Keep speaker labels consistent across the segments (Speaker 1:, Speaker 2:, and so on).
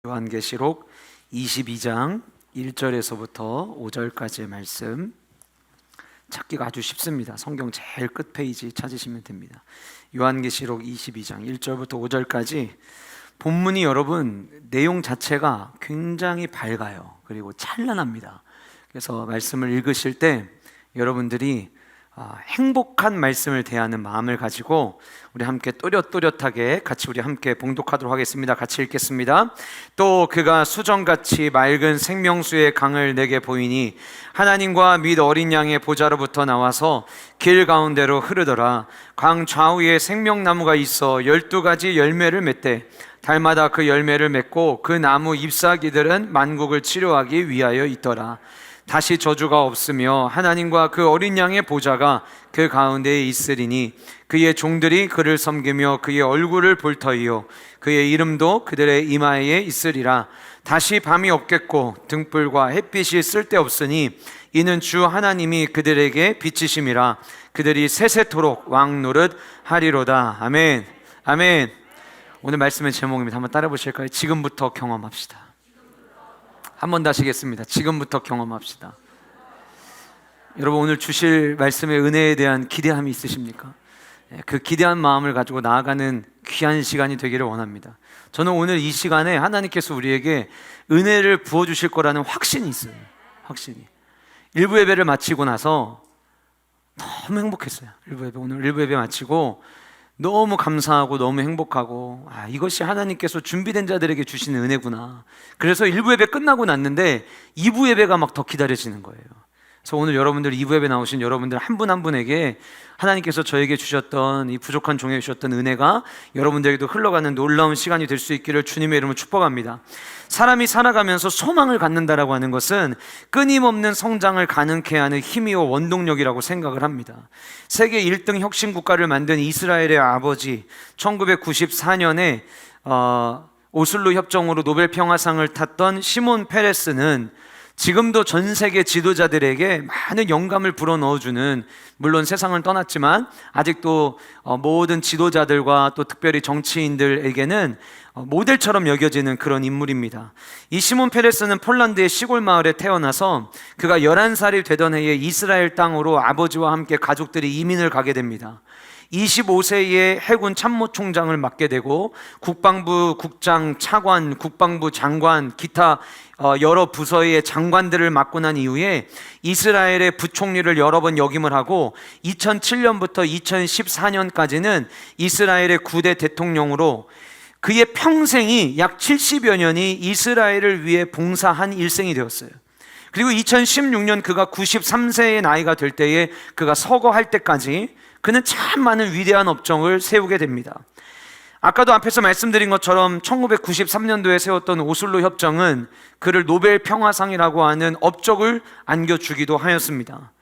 Speaker 1: 요한계시록 22장 1절에서부터 5절까지의 말씀 찾기가 아주 쉽습니다. 성경 제일 끝 페이지 찾으시면 됩니다. 요한계시록 22장 1절부터 5절까지 본문이 여러분 내용 자체가 굉장히 밝아요. 그리고 찬란합니다. 그래서 말씀을 읽으실 때 여러분들이 행복한 말씀을 대하는 마음을 가지고 우리 함께 또렷또렷하게 같이 우리 함께 봉독하도록 하겠습니다. 같이 읽겠습니다. 또 그가 수정같이 맑은 생명수의 강을 내게 보이니 하나님과 및 어린 양의 보좌로부터 나와서 길 가운데로 흐르더라. 강 좌우에 생명나무가 있어 12가지 열매를 맺되 달마다 그 열매를 맺고 그 나무 잎사귀들은 만국을 치료하기 위하여 있더라. 다시 저주가 없으며 하나님과 그 어린 양의 보좌가 그 가운데에 있으리니 그의 종들이 그를 섬기며 그의 얼굴을 볼 터이요 그의 이름도 그들의 이마에 있으리라. 다시 밤이 없겠고 등불과 햇빛이 쓸데없으니 이는 주 하나님이 그들에게 빛이심이라. 그들이 세세토록 왕 노릇 하리로다. 아멘. 아멘. 오늘 말씀의 제목입니다. 한번 따라 보실까요? 지금부터 경험합시다. 한 번 더 하시겠습니다. 지금부터 경험합시다. 여러분 오늘 주실 말씀의 은혜에 대한 기대함이 있으십니까? 그 기대한 마음을 가지고 나아가는 귀한 시간이 되기를 원합니다. 저는 오늘 이 시간에 하나님께서 우리에게 은혜를 부어주실 거라는 확신이 있어요. 확신이. 일부 예배를 마치고 나서 너무 행복했어요. 오늘 일부 예배 마치고 너무 감사하고 너무 행복하고 이것이 하나님께서 준비된 자들에게 주시는 은혜구나. 그래서 1부 예배 끝나고 났는데 2부 예배가 막 더 기다려지는 거예요. 그래서 오늘 여러분들 2부 예배 나오신 여러분들 한 분 한 분에게 하나님께서 저에게 주셨던 이 부족한 종에게 주셨던 은혜가 여러분들에게도 흘러가는 놀라운 시간이 될 수 있기를 주님의 이름으로 축복합니다. 사람이 살아가면서 소망을 갖는다라고 하는 것은 끊임없는 성장을 가능케 하는 힘이요 원동력이라고 생각을 합니다. 세계 1등 혁신 국가를 만든 이스라엘의 아버지, 1994년에 오슬로 협정으로 노벨 평화상을 탔던 시몬 페레스는 지금도 전 세계 지도자들에게 많은 영감을 불어넣어주는, 물론 세상을 떠났지만 아직도 모든 지도자들과 또 특별히 정치인들에게는 모델처럼 여겨지는 그런 인물입니다. 이 시몬 페레스는 폴란드의 시골 마을에 태어나서 그가 11살이 되던 해에 이스라엘 땅으로 아버지와 함께 가족들이 이민을 가게 됩니다. 25세에 해군 참모총장을 맡게 되고 국방부 국장, 차관, 국방부 장관, 기타 여러 부서의 장관들을 맡고 난 이후에 이스라엘의 부총리를 여러 번 역임을 하고 2007년부터 2014년까지는 이스라엘의 9대 대통령으로 그의 평생이 약 70여 년이 이스라엘을 위해 봉사한 일생이 되었어요. 그리고 2016년 그가 93세의 나이가 될 때에 그가 서거할 때까지 그는 참 많은 위대한 업적을 세우게 됩니다. 아까도 앞에서 말씀드린 것처럼 1993년도에 세웠던 오슬로 협정은 그를 노벨 평화상이라고 하는 업적을 안겨주기도 하였습니다.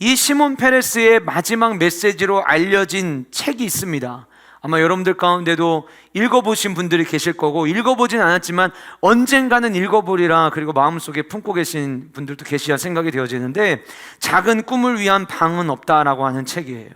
Speaker 1: 이 시몬 페레스의 마지막 메시지로 알려진 책이 있습니다. 아마 여러분들 가운데도 읽어보신 분들이 계실 거고 읽어보진 않았지만 언젠가는 읽어보리라 그리고 마음속에 품고 계신 분들도 계시야 생각이 되어지는데, 작은 꿈을 위한 방은 없다라고 하는 책이에요.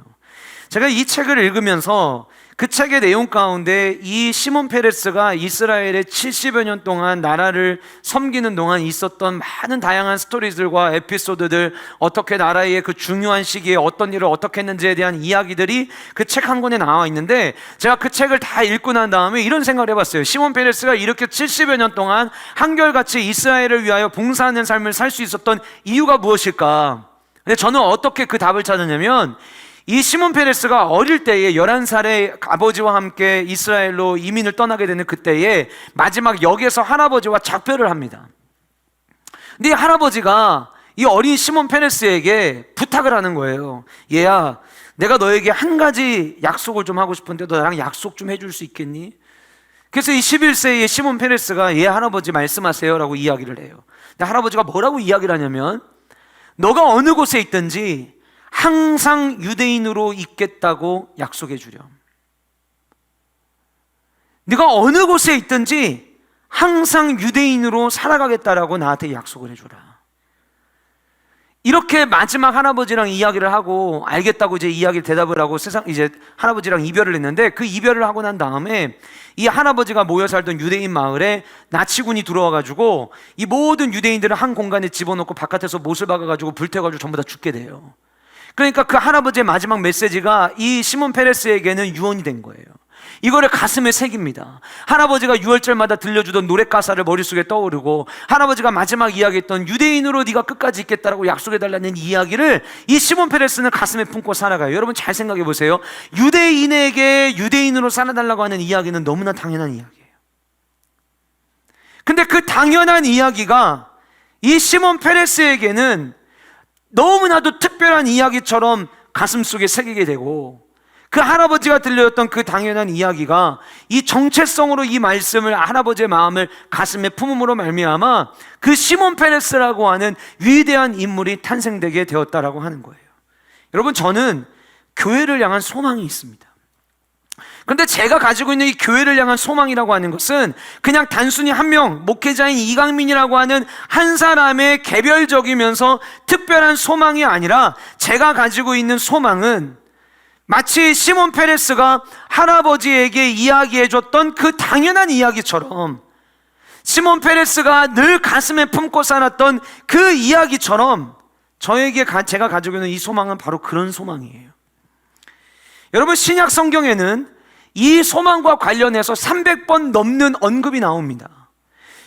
Speaker 1: 제가 이 책을 읽으면서 그 책의 내용 가운데 이 시몬 페레스가 이스라엘의 70여 년 동안 나라를 섬기는 동안 있었던 많은 다양한 스토리들과 에피소드들, 어떻게 나라의 그 중요한 시기에 어떤 일을 어떻게 했는지에 대한 이야기들이 그 책 한 권에 나와 있는데, 제가 그 책을 다 읽고 난 다음에 이런 생각을 해봤어요. 시몬 페레스가 이렇게 70여 년 동안 한결같이 이스라엘을 위하여 봉사하는 삶을 살 수 있었던 이유가 무엇일까? 근데 저는 어떻게 그 답을 찾았냐면, 이 시몬 페레스가 어릴 때에 11살에 아버지와 함께 이스라엘로 이민을 떠나게 되는 그때에 마지막 역에서 할아버지와 작별을 합니다. 근데 이 할아버지가 이 어린 시몬 페레스에게 부탁을 하는 거예요. 얘야, 내가 너에게 한 가지 약속을 좀 하고 싶은데 너 나랑 약속 좀 해줄 수 있겠니? 그래서 이 11세의 시몬 페레스가 예 할아버지 말씀하세요 라고 이야기를 해요. 근데 할아버지가 뭐라고 이야기를 하냐면, 너가 어느 곳에 있든지 항상 유대인으로 있겠다고 약속해 주렴. 네가 어느 곳에 있든지 항상 유대인으로 살아가겠다라고 나한테 약속을 해줘라. 이렇게 마지막 할아버지랑 이야기를 하고 알겠다고 이제 이야기 대답을 하고 이제 할아버지랑 이별을 했는데, 그 이별을 하고 난 다음에 이 할아버지가 모여 살던 유대인 마을에 나치군이 들어와가지고 이 모든 유대인들을 한 공간에 집어넣고 바깥에서 못을 박아가지고 불태워가지고 전부 다 죽게 돼요. 그러니까 그 할아버지의 마지막 메시지가 이 시몬 페레스에게는 유언이 된 거예요. 이거를 가슴에 새깁니다. 할아버지가 유월절마다 들려주던 노래 가사를 머릿속에 떠오르고, 할아버지가 마지막 이야기했던 유대인으로 네가 끝까지 있겠다라고 약속해달라는 이야기를 이 시몬 페레스는 가슴에 품고 살아가요. 여러분 잘 생각해 보세요. 유대인에게 유대인으로 살아달라고 하는 이야기는 너무나 당연한 이야기예요. 근데 그 당연한 이야기가 이 시몬 페레스에게는 너무나도 특별한 이야기처럼 가슴속에 새기게 되고, 그 할아버지가 들려줬던 그 당연한 이야기가 이 정체성으로 이 말씀을 할아버지의 마음을 가슴에 품음으로 말미암아 그 시몬 페레스라고 하는 위대한 인물이 탄생되게 되었다라고 하는 거예요. 여러분, 저는 교회를 향한 소망이 있습니다. 그런데 제가 가지고 있는 이 교회를 향한 소망이라고 하는 것은 그냥 단순히 한 명, 목회자인 이강민이라고 하는 한 사람의 개별적이면서 특별한 소망이 아니라, 제가 가지고 있는 소망은 마치 시몬 페레스가 할아버지에게 이야기해줬던 그 당연한 이야기처럼, 시몬 페레스가 늘 가슴에 품고 살았던 그 이야기처럼 제가 가지고 있는 이 소망은 바로 그런 소망이에요. 여러분, 신약 성경에는 이 소망과 관련해서 300번 넘는 언급이 나옵니다.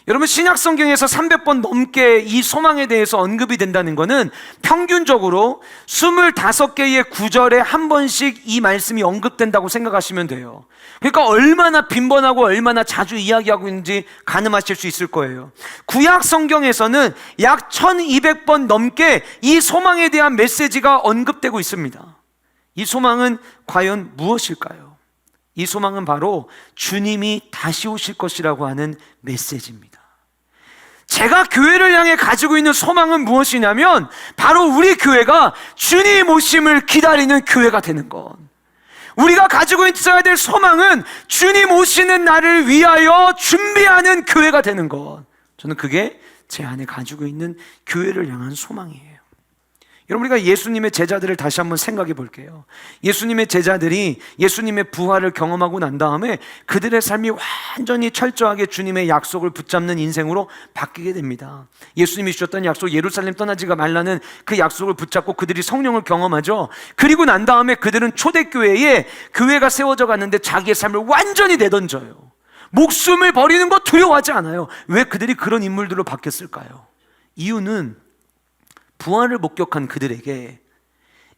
Speaker 1: 여러분, 신약 성경에서 300번 넘게 이 소망에 대해서 언급이 된다는 것은 평균적으로 25개의 구절에 한 번씩 이 말씀이 언급된다고 생각하시면 돼요. 그러니까 얼마나 빈번하고 얼마나 자주 이야기하고 있는지 가늠하실 수 있을 거예요. 구약 성경에서는 약 1200번 넘게 이 소망에 대한 메시지가 언급되고 있습니다. 이 소망은 과연 무엇일까요? 이 소망은 바로 주님이 다시 오실 것이라고 하는 메시지입니다. 제가 교회를 향해 가지고 있는 소망은 무엇이냐면, 바로 우리 교회가 주님 오심을 기다리는 교회가 되는 것. 우리가 가지고 있어야 될 소망은 주님 오시는 날을 위하여 준비하는 교회가 되는 것. 저는 그게 제 안에 가지고 있는 교회를 향한 소망이에요. 여러분, 우리가 예수님의 제자들을 다시 한번 생각해 볼게요. 예수님의 제자들이 예수님의 부활을 경험하고 난 다음에 그들의 삶이 완전히 철저하게 주님의 약속을 붙잡는 인생으로 바뀌게 됩니다. 예수님이 주셨던 약속, 예루살렘 떠나지가 말라는 그 약속을 붙잡고 그들이 성령을 경험하죠. 그리고 난 다음에 그들은 초대교회에 교회가 세워져 갔는데 자기의 삶을 완전히 내던져요. 목숨을 버리는 거 두려워하지 않아요. 왜 그들이 그런 인물들로 바뀌었을까요? 이유는 부활을 목격한 그들에게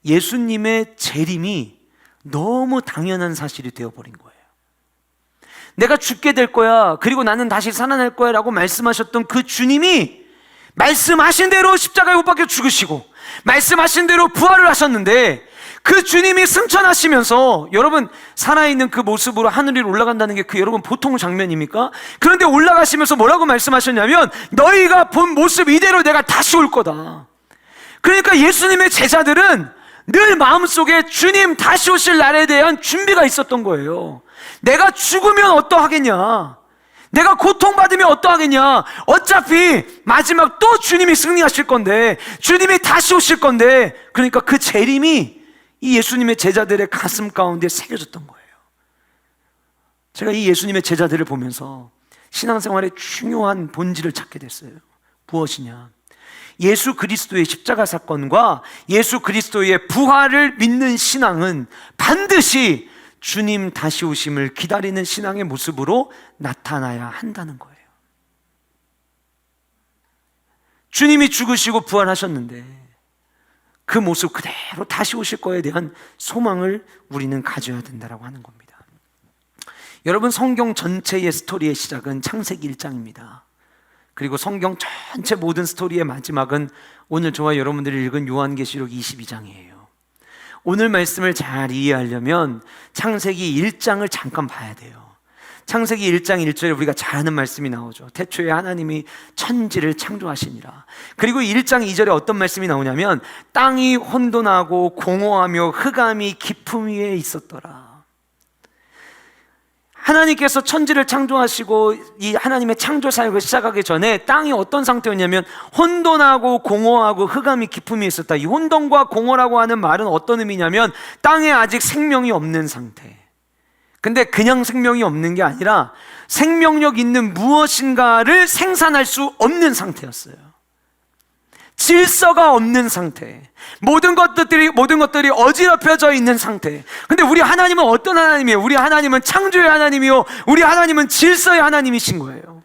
Speaker 1: 예수님의 재림이 너무 당연한 사실이 되어버린 거예요. 내가 죽게 될 거야, 그리고 나는 다시 살아날 거야 라고 말씀하셨던 그 주님이 말씀하신 대로 십자가에 못 박혀 죽으시고 말씀하신 대로 부활을 하셨는데, 그 주님이 승천하시면서, 여러분, 살아있는 그 모습으로 하늘 위로 올라간다는 게 여러분 보통 장면입니까? 그런데 올라가시면서 뭐라고 말씀하셨냐면, 너희가 본 모습 이대로 내가 다시 올 거다. 그러니까 예수님의 제자들은 늘 마음속에 주님 다시 오실 날에 대한 준비가 있었던 거예요. 내가 죽으면 어떠하겠냐, 내가 고통받으면 어떠하겠냐, 어차피 마지막 또 주님이 승리하실 건데, 주님이 다시 오실 건데. 그러니까 그 재림이 이 예수님의 제자들의 가슴 가운데 새겨졌던 거예요. 제가 이 예수님의 제자들을 보면서 신앙생활의 중요한 본질을 찾게 됐어요. 무엇이냐, 예수 그리스도의 십자가 사건과 예수 그리스도의 부활을 믿는 신앙은 반드시 주님 다시 오심을 기다리는 신앙의 모습으로 나타나야 한다는 거예요. 주님이 죽으시고 부활하셨는데 그 모습 그대로 다시 오실 거에 대한 소망을 우리는 가져야 된다고 하는 겁니다. 여러분, 성경 전체의 스토리의 시작은 창세기 1장입니다. 그리고 성경 전체 모든 스토리의 마지막은 오늘 저와 여러분들이 읽은 요한계시록 22장이에요. 오늘 말씀을 잘 이해하려면 창세기 1장을 잠깐 봐야 돼요. 창세기 1장 1절에 우리가 잘 아는 말씀이 나오죠. 태초에 하나님이 천지를 창조하시니라. 그리고 1장 2절에 어떤 말씀이 나오냐면, 땅이 혼돈하고 공허하며 흑암이 깊음 위에 있었더라. 하나님께서 천지를 창조하시고 이 하나님의 창조 사역을 시작하기 전에 땅이 어떤 상태였냐면 혼돈하고 공허하고 흑암이 기품이 있었다. 이 혼돈과 공허라고 하는 말은 어떤 의미냐면 땅에 아직 생명이 없는 상태. 근데 그냥 생명이 없는 게 아니라 생명력 있는 무엇인가를 생산할 수 없는 상태였어요. 질서가 없는 상태. 모든 것들이 어지럽혀져 있는 상태. 근데 우리 하나님은 어떤 하나님이에요? 우리 하나님은 창조의 하나님이요, 우리 하나님은 질서의 하나님이신 거예요.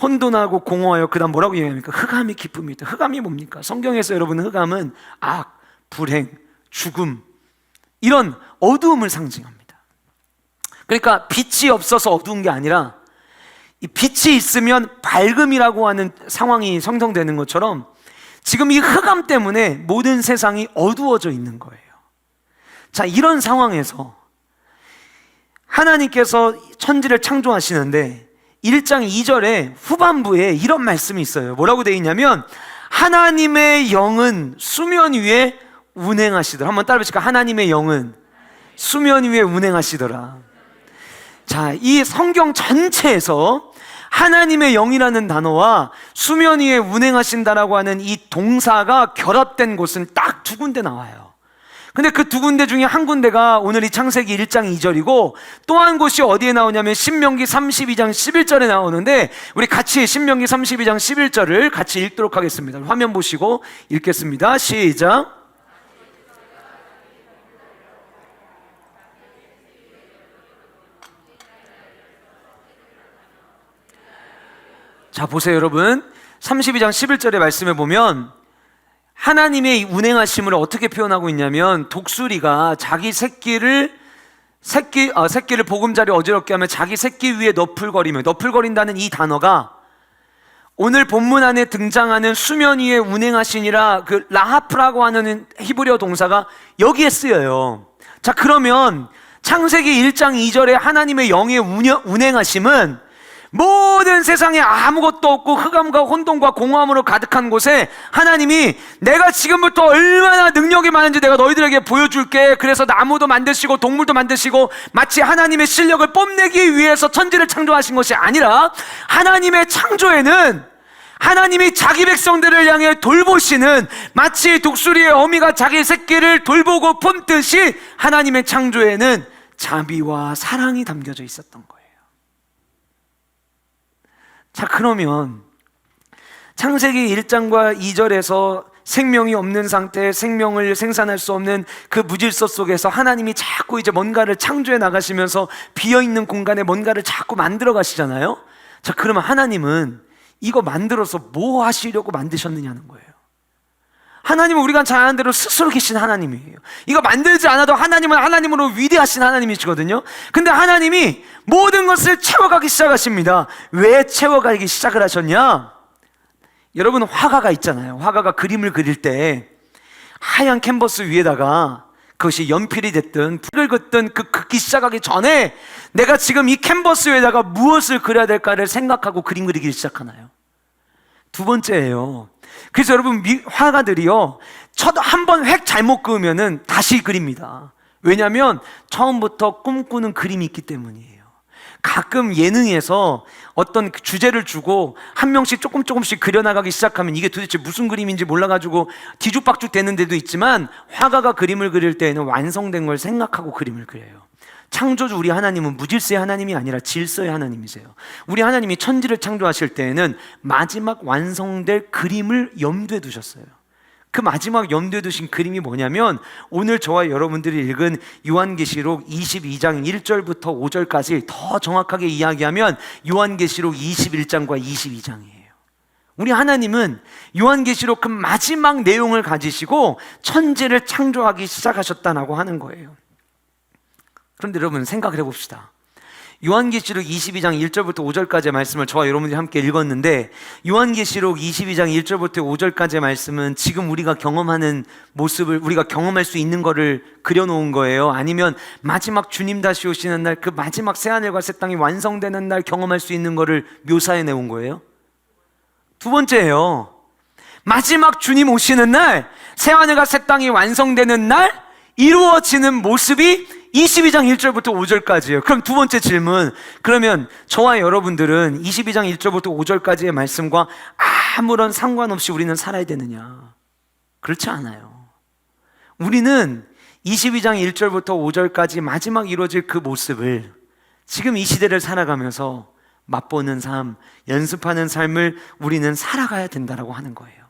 Speaker 1: 혼돈하고 공허하여, 그 다음 뭐라고 얘기합니까? 흑암이 기쁨이 있다. 흑암이 뭡니까? 성경에서 여러분, 흑암은 악, 불행, 죽음, 이런 어두움을 상징합니다. 그러니까 빛이 없어서 어두운 게 아니라 이 빛이 있으면 밝음이라고 하는 상황이 형성되는 것처럼 지금 이 흑암 때문에 모든 세상이 어두워져 있는 거예요. 자, 이런 상황에서 하나님께서 천지를 창조하시는데 1장 2절에 후반부에 이런 말씀이 있어요. 뭐라고 되어 있냐면 하나님의 영은 수면 위에 운행하시더라. 한번 따라 해보실까요? 하나님의 영은 수면 위에 운행하시더라. 자, 이 성경 전체에서 하나님의 영이라는 단어와 수면 위에 운행하신다라고 하는 이 동사가 결합된 곳은 딱 두 군데 나와요. 근데 그 두 군데 중에 한 군데가 오늘 이 창세기 1장 2절이고 또 한 곳이 어디에 나오냐면 신명기 32장 11절에 나오는데 우리 같이 신명기 32장 11절을 같이 읽도록 하겠습니다. 화면 보시고 읽겠습니다. 시작. 자, 보세요 여러분. 32장 11절의 말씀에 보면 하나님의 운행하심을 어떻게 표현하고 있냐면 독수리가 자기 새끼를 보금자리 어지럽게 하면 자기 새끼 위에 너풀거린다는 이 단어가 오늘 본문 안에 등장하는 수면 위에 운행하시니라, 그 라하프라고 하는 히브리어 동사가 여기에 쓰여요. 자, 그러면 창세기 1장 2절에 하나님의 영의 운행하심은 모든 세상에 아무것도 없고 흑암과 혼돈과 공허함으로 가득한 곳에 하나님이 내가 지금부터 얼마나 능력이 많은지 내가 너희들에게 보여줄게. 그래서 나무도 만드시고 동물도 만드시고 마치 하나님의 실력을 뽐내기 위해서 천지를 창조하신 것이 아니라 하나님의 창조에는 하나님이 자기 백성들을 향해 돌보시는, 마치 독수리의 어미가 자기 새끼를 돌보고 품듯이 하나님의 창조에는 자비와 사랑이 담겨져 있었던 거예요. 자, 그러면 창세기 1장과 2절에서 생명이 없는 상태, 생명을 생산할 수 없는 그 무질서 속에서 하나님이 자꾸 이제 뭔가를 창조해 나가시면서 비어있는 공간에 뭔가를 자꾸 만들어 가시잖아요. 자, 그러면 하나님은 이거 만들어서 뭐 하시려고 만드셨느냐는 거예요. 하나님은 우리가 잘 아는 대로 스스로 계신 하나님이에요. 이거 만들지 않아도 하나님은 하나님으로 위대하신 하나님이시거든요. 근데 하나님이 모든 것을 채워가기 시작하십니다. 왜 채워가기 시작을 하셨냐? 여러분, 화가가 있잖아요. 화가가 그림을 그릴 때 하얀 캔버스 위에다가 그것이 연필이 됐든 풀을 긋든 그 긋기 시작하기 전에 내가 지금 이 캔버스 위에다가 무엇을 그려야 될까를 생각하고 그림 그리기 시작하나요? 두 번째예요. 그래서 여러분, 화가들이요, 한 번 획 잘못 그으면은 다시 그립니다. 왜냐하면 처음부터 꿈꾸는 그림이 있기 때문이에요. 가끔 예능에서 어떤 주제를 주고 한 명씩 조금씩 그려나가기 시작하면 이게 도대체 무슨 그림인지 몰라가지고 뒤죽박죽 되는 데도 있지만, 화가가 그림을 그릴 때에는 완성된 걸 생각하고 그림을 그려요. 창조주 우리 하나님은 무질서의 하나님이 아니라 질서의 하나님이세요. 우리 하나님이 천지를 창조하실 때에는 마지막 완성될 그림을 염두에 두셨어요. 그 마지막 염두에 두신 그림이 뭐냐면 오늘 저와 여러분들이 읽은 요한계시록 22장 1절부터 5절까지 더 정확하게 이야기하면 요한계시록 21장과 22장이에요. 우리 하나님은 요한계시록 그 마지막 내용을 가지시고 천지를 창조하기 시작하셨다고 하는 거예요. 그런데 여러분, 생각을 해봅시다. 요한계시록 22장 1절부터 5절까지의 말씀을 저와 여러분들이 함께 읽었는데, 요한계시록 22장 1절부터 5절까지의 말씀은 지금 우리가 경험하는 모습을, 우리가 경험할 수 있는 거를 그려놓은 거예요? 아니면 마지막 주님 다시 오시는 날, 그 마지막 새하늘과 새 땅이 완성되는 날 경험할 수 있는 거를 묘사해 내온 거예요? 두 번째예요. 마지막 주님 오시는 날, 새하늘과 새 땅이 완성되는 날 이루어지는 모습이 22장 1절부터 5절까지예요. 그럼 두 번째 질문, 그러면 저와 여러분들은 22장 1절부터 5절까지의 말씀과 아무런 상관없이 우리는 살아야 되느냐? 그렇지 않아요. 우리는 22장 1절부터 5절까지 마지막 이루어질 그 모습을 지금 이 시대를 살아가면서 맛보는 삶, 연습하는 삶을 우리는 살아가야 된다라고 하는 거예요.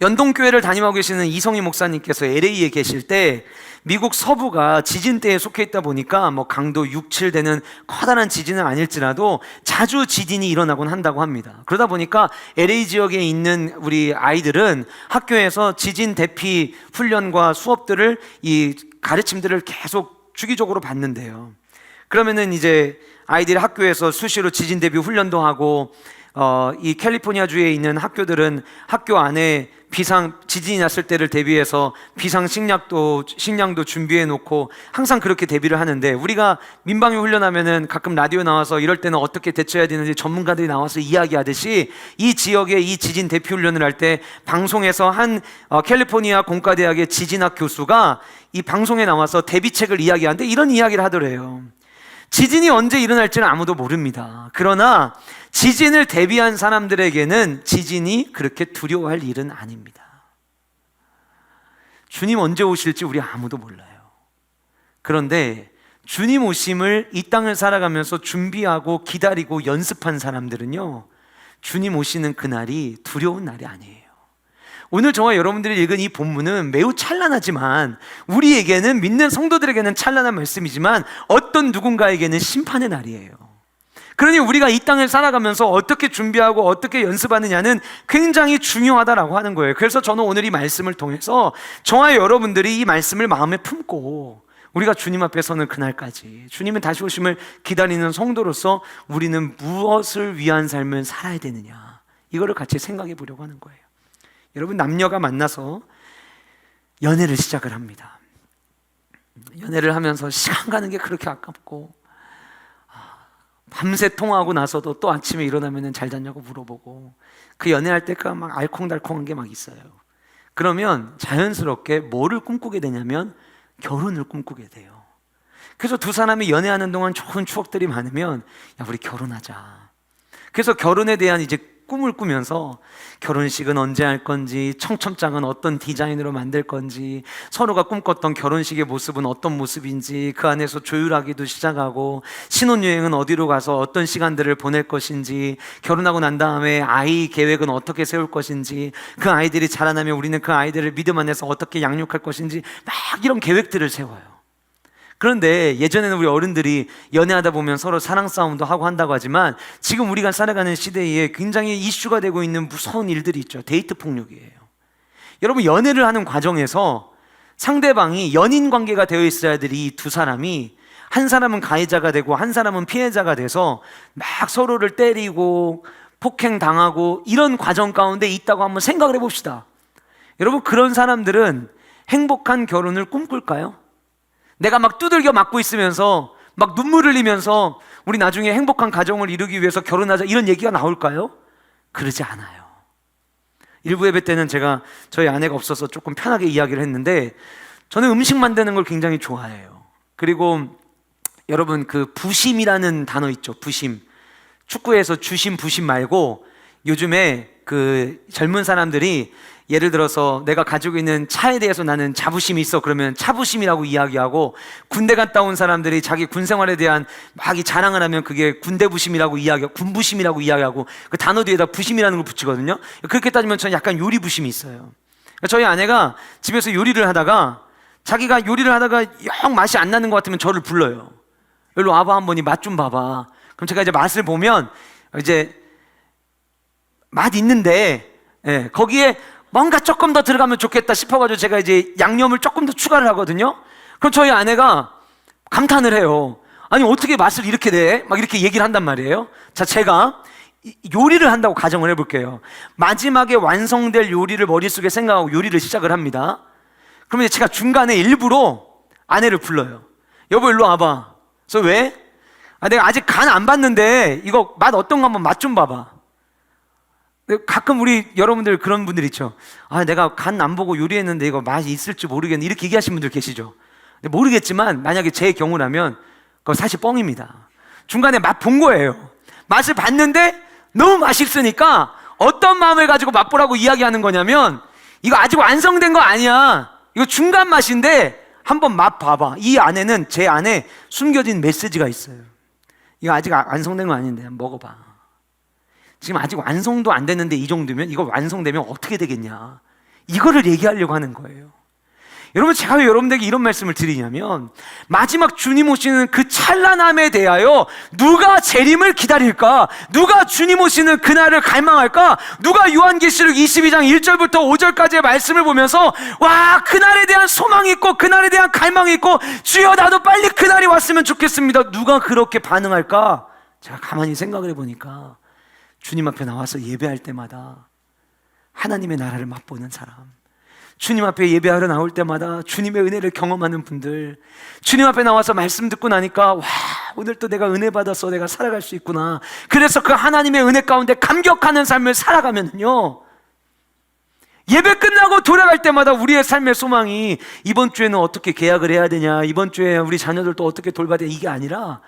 Speaker 1: 연동교회를 담임하고 계시는 이성희 목사님께서 LA에 계실 때 미국 서부가 지진대에 속해 있다 보니까 강도 6, 7 되는 커다란 지진은 아닐지라도 자주 지진이 일어나곤 한다고 합니다. 그러다 보니까 LA 지역에 있는 우리 아이들은 학교에서 지진 대피 훈련과 수업들을, 이 가르침들을 계속 주기적으로 받는데요. 그러면은 이제 아이들이 학교에서 수시로 지진 대비 훈련도 하고, 이 캘리포니아주에 있는 학교들은 학교 안에 지진이 났을 때를 대비해서 식량도 준비해 놓고 항상 그렇게 대비를 하는데, 우리가 민방위 훈련하면은 가끔 라디오 나와서 이럴 때는 어떻게 대처해야 되는지 전문가들이 나와서 이야기하듯이, 이 지역에 이 지진 대피 훈련을 할 때 방송에서 한 캘리포니아 공과대학의 지진학 교수가 이 방송에 나와서 대비책을 이야기하는데 이런 이야기를 하더래요. 지진이 언제 일어날지는 아무도 모릅니다. 그러나 지진을 대비한 사람들에게는 지진이 그렇게 두려워할 일은 아닙니다. 주님 언제 오실지 우리 아무도 몰라요. 그런데 주님 오심을 이 땅을 살아가면서 준비하고 기다리고 연습한 사람들은요, 주님 오시는 그날이 두려운 날이 아니에요. 오늘 저와 여러분들이 읽은 이 본문은 매우 찬란하지만, 우리에게는, 믿는 성도들에게는 찬란한 말씀이지만 어떤 누군가에게는 심판의 날이에요. 그러니 우리가 이 땅을 살아가면서 어떻게 준비하고 어떻게 연습하느냐는 굉장히 중요하다라고 하는 거예요. 그래서 저는 오늘 이 말씀을 통해서 저와 여러분들이 이 말씀을 마음에 품고 우리가 주님 앞에 서는 그날까지, 주님은 다시 오심을 기다리는 성도로서 우리는 무엇을 위한 삶을 살아야 되느냐, 이거를 같이 생각해 보려고 하는 거예요. 여러분, 남녀가 만나서 연애를 시작을 합니다. 연애를 하면서 시간 가는 게 그렇게 아깝고, 밤새 통화하고 나서도 또 아침에 일어나면 잘 잤냐고 물어보고, 그 연애할 때가 막 알콩달콩한 게 막 있어요. 그러면 자연스럽게 뭐를 꿈꾸게 되냐면 결혼을 꿈꾸게 돼요. 그래서 두 사람이 연애하는 동안 좋은 추억들이 많으면, 야, 우리 결혼하자. 그래서 결혼에 대한 이제 꿈을 꾸면서 결혼식은 언제 할 건지, 청첩장은 어떤 디자인으로 만들 건지, 서로가 꿈꿨던 결혼식의 모습은 어떤 모습인지, 그 안에서 조율하기도 시작하고, 신혼여행은 어디로 가서 어떤 시간들을 보낼 것인지, 결혼하고 난 다음에 아이 계획은 어떻게 세울 것인지, 그 아이들이 자라나면 우리는 그 아이들을 믿음 안에서 어떻게 양육할 것인지, 막 이런 계획들을 세워요. 그런데 예전에는 우리 어른들이 연애하다 보면 서로 사랑 싸움도 하고 한다고 하지만, 지금 우리가 살아가는 시대에 굉장히 이슈가 되고 있는 무서운 일들이 있죠. 데이트 폭력이에요. 여러분, 연애를 하는 과정에서 상대방이 연인 관계가 되어 있어야 될 이 두 사람이, 한 사람은 가해자가 되고 한 사람은 피해자가 돼서 막 서로를 때리고 폭행당하고 이런 과정 가운데 있다고 한번 생각을 해봅시다. 여러분, 그런 사람들은 행복한 결혼을 꿈꿀까요? 내가 막 두들겨 맞고 있으면서 막 눈물 흘리면서 우리 나중에 행복한 가정을 이루기 위해서 결혼하자, 이런 얘기가 나올까요? 그러지 않아요. 일부 예배 때는 제가 저희 아내가 없어서 조금 편하게 이야기를 했는데, 저는 음식 만드는 걸 굉장히 좋아해요. 그리고 여러분, 그 부심이라는 단어 있죠. 부심. 축구에서 주심 부심 말고 요즘에 그 젊은 사람들이 예를 들어서 내가 가지고 있는 차에 대해서 나는 자부심이 있어, 그러면 차부심이라고 이야기하고, 군대 갔다 온 사람들이 자기 군 생활에 대한 막 이 자랑을 하면 그게 군대부심이라고 이야기하고, 군부심이라고 이야기하고, 그 단어 뒤에다 부심이라는 걸 붙이거든요. 그렇게 따지면 저는 약간 요리부심이 있어요. 저희 아내가 집에서 요리를 하다가, 자기가 요리를 하다가 영 맛이 안 나는 것 같으면 저를 불러요. 여기로 와봐, 한번 이 맛 좀 봐봐. 그럼 제가 이제 맛을 보면 이제 맛 있는데, 거기에 뭔가 조금 더 들어가면 좋겠다 싶어가지고 제가 이제 양념을 조금 더 추가를 하거든요. 그럼 저희 아내가 감탄을 해요. 아니, 어떻게 맛을 이렇게 내? 막 이렇게 얘기를 한단 말이에요. 자, 제가 요리를 한다고 가정을 해볼게요. 마지막에 완성될 요리를 머릿속에 생각하고 요리를 시작을 합니다. 그러면 이제 제가 중간에 일부러 아내를 불러요. 여보, 일로 와봐. 그래서 왜? 내가 아직 간 안 봤는데 이거 맛 어떤가 한번 맛 좀 봐봐. 가끔 우리 여러분들 그런 분들 있죠. 내가 간 안 보고 요리했는데 이거 맛이 있을지 모르겠네, 이렇게 얘기하시는 분들 계시죠. 근데 모르겠지만 만약에 제 경우라면 그거 사실 뻥입니다. 중간에 맛 본 거예요. 맛을 봤는데 너무 맛있으니까 어떤 마음을 가지고 맛보라고 이야기하는 거냐면, 이거 아직 완성된 거 아니야, 이거 중간 맛인데 한번 맛 봐봐. 이 안에는, 제 안에 숨겨진 메시지가 있어요. 이거 아직 완성된 거 아닌데 한번 먹어봐. 지금 아직 완성도 안 됐는데 이 정도면, 이거 완성되면 어떻게 되겠냐, 이거를 얘기하려고 하는 거예요. 여러분, 제가 왜 여러분들에게 이런 말씀을 드리냐면, 마지막 주님 오시는 그 찬란함에 대하여 누가 재림을 기다릴까? 누가 주님 오시는 그날을 갈망할까? 누가 요한계시록 22장 1절부터 5절까지의 말씀을 보면서 와, 그날에 대한 소망이 있고 그날에 대한 갈망이 있고, 주여 나도 빨리 그날이 왔으면 좋겠습니다, 누가 그렇게 반응할까? 제가 가만히 생각을 해보니까 주님 앞에 나와서 예배할 때마다 하나님의 나라를 맛보는 사람, 주님 앞에 예배하러 나올 때마다 주님의 은혜를 경험하는 분들, 주님 앞에 나와서 말씀 듣고 나니까 와, 오늘 또 내가 은혜 받아서 내가 살아갈 수 있구나, 그래서 그 하나님의 은혜 가운데 감격하는 삶을 살아가면요, 예배 끝나고 돌아갈 때마다 우리의 삶의 소망이 이번 주에는 어떻게 계약을 해야 되냐, 이번 주에 우리 자녀들 또 어떻게 돌봐야 되냐, 이게 아니라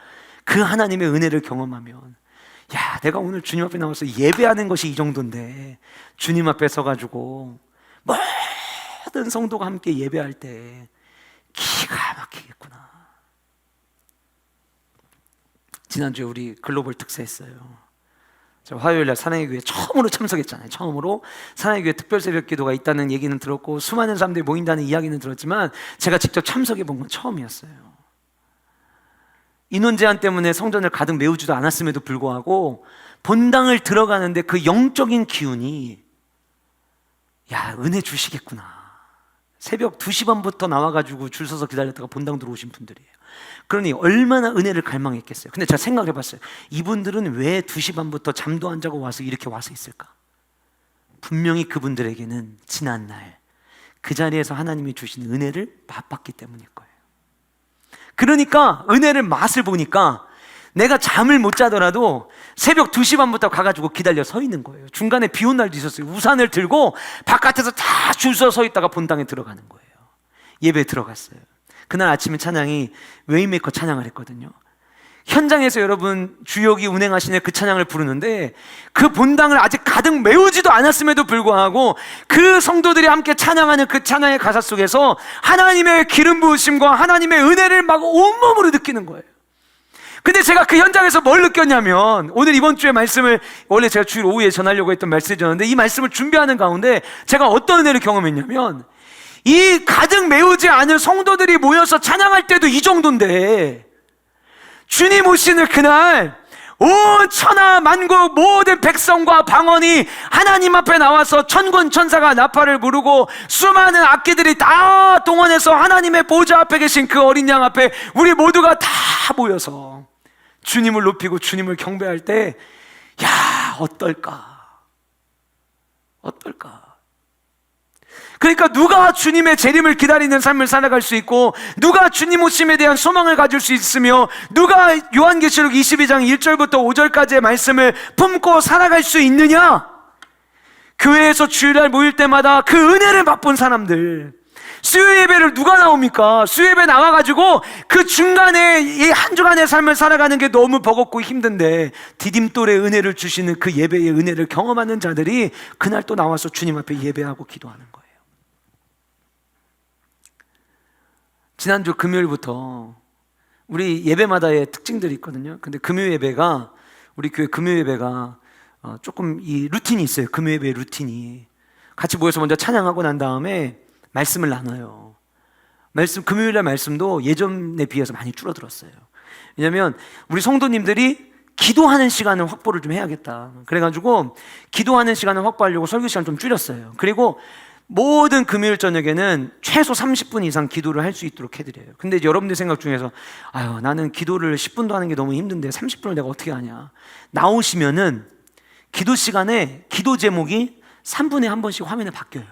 Speaker 1: 그 하나님의 은혜를 경험하면, 야, 내가 오늘 주님 앞에 나와서 예배하는 것이 이 정도인데 주님 앞에 서가지고 모든 성도가 함께 예배할 때 기가 막히겠구나. 지난주에 우리 글로벌 특세했어요. 제가 화요일날 사랑의 교회 처음으로 참석했잖아요. 처음으로 사랑의 교회 특별 새벽 기도가 있다는 얘기는 들었고 수많은 사람들이 모인다는 이야기는 들었지만 제가 직접 참석해 본 건 처음이었어요. 인원 제한 때문에 성전을 가득 메우지도 않았음에도 불구하고 본당을 들어가는데 그 영적인 기운이, 야, 은혜 주시겠구나. 새벽 2시 반부터 나와가지고 줄 서서 기다렸다가 본당 들어오신 분들이에요. 그러니 얼마나 은혜를 갈망했겠어요. 근데 제가 생각해 봤어요. 이분들은 왜 2시 반부터 잠도 안 자고 와서 이렇게 와서 있을까? 분명히 그분들에게는 지난날 그 자리에서 하나님이 주신 은혜를 맛봤기 때문일 거예요. 그러니까 은혜를 맛을 보니까 내가 잠을 못 자더라도 새벽 2시 반부터 가가지고 기다려 서 있는 거예요. 중간에 비 온 날도 있었어요. 우산을 들고 바깥에서 다 줄 서 있다가 본당에 들어가는 거예요. 예배에 들어갔어요. 그날 아침에 찬양이 웨이메이커 찬양을 했거든요. 현장에서 여러분 주역이 운행하시는 그 찬양을 부르는데 그 본당을 아직 가득 메우지도 않았음에도 불구하고 그 성도들이 함께 찬양하는 그 찬양의 가사 속에서 하나님의 기름 부으심과 하나님의 은혜를 막 온몸으로 느끼는 거예요. 근데 제가 그 현장에서 뭘 느꼈냐면, 오늘 이번 주에 말씀을 원래 제가 주일 오후에 전하려고 했던 메시지였는데 이 말씀을 준비하는 가운데 제가 어떤 은혜를 경험했냐면, 이 가득 메우지 않은 성도들이 모여서 찬양할 때도 이 정도인데 주님 오시는 그날 온 천하 만국 모든 백성과 방언이 하나님 앞에 나와서 천군 천사가 나팔을 부르고 수많은 악기들이 다 동원해서 하나님의 보좌 앞에 계신 그 어린 양 앞에 우리 모두가 다 모여서 주님을 높이고 주님을 경배할 때, 야, 어떨까? 그러니까 누가 주님의 재림을 기다리는 삶을 살아갈 수 있고, 누가 주님 오심에 대한 소망을 가질 수 있으며, 누가 요한계시록 22장 1절부터 5절까지의 말씀을 품고 살아갈 수 있느냐? 교회에서 주일날 모일 때마다 그 은혜를 맛본 사람들. 수요 예배를 누가 나옵니까? 수요 예배 나와가지고 그 중간에 이 한 주간의 삶을 살아가는 게 너무 버겁고 힘든데 디딤돌의 은혜를 주시는 그 예배의 은혜를 경험하는 자들이 그날 또 나와서 주님 앞에 예배하고 기도하는 거예요. 지난주 금요일부터 우리 예배마다의 특징들이 있거든요. 근데 금요 예배가, 우리 교회 금요 예배가 조금 이 루틴이 있어요. 금요 예배의 루틴이. 같이 모여서 먼저 찬양하고 난 다음에 말씀을 나눠요. 금요일날 말씀도 예전에 비해서 많이 줄어들었어요. 왜냐하면 우리 성도님들이 기도하는 시간을 확보를 좀 해야겠다. 그래가지고 기도하는 시간을 확보하려고 설교 시간 좀 줄였어요. 그리고 모든 금요일 저녁에는 최소 30분 이상 기도를 할 수 있도록 해드려요. 근데 이제 여러분들 생각 중에서, 아유, 나는 기도를 10분도 하는 게 너무 힘든데 30분을 내가 어떻게 하냐. 나오시면은 기도 시간에 기도 제목이 3분에 한 번씩 화면에 바뀌어요.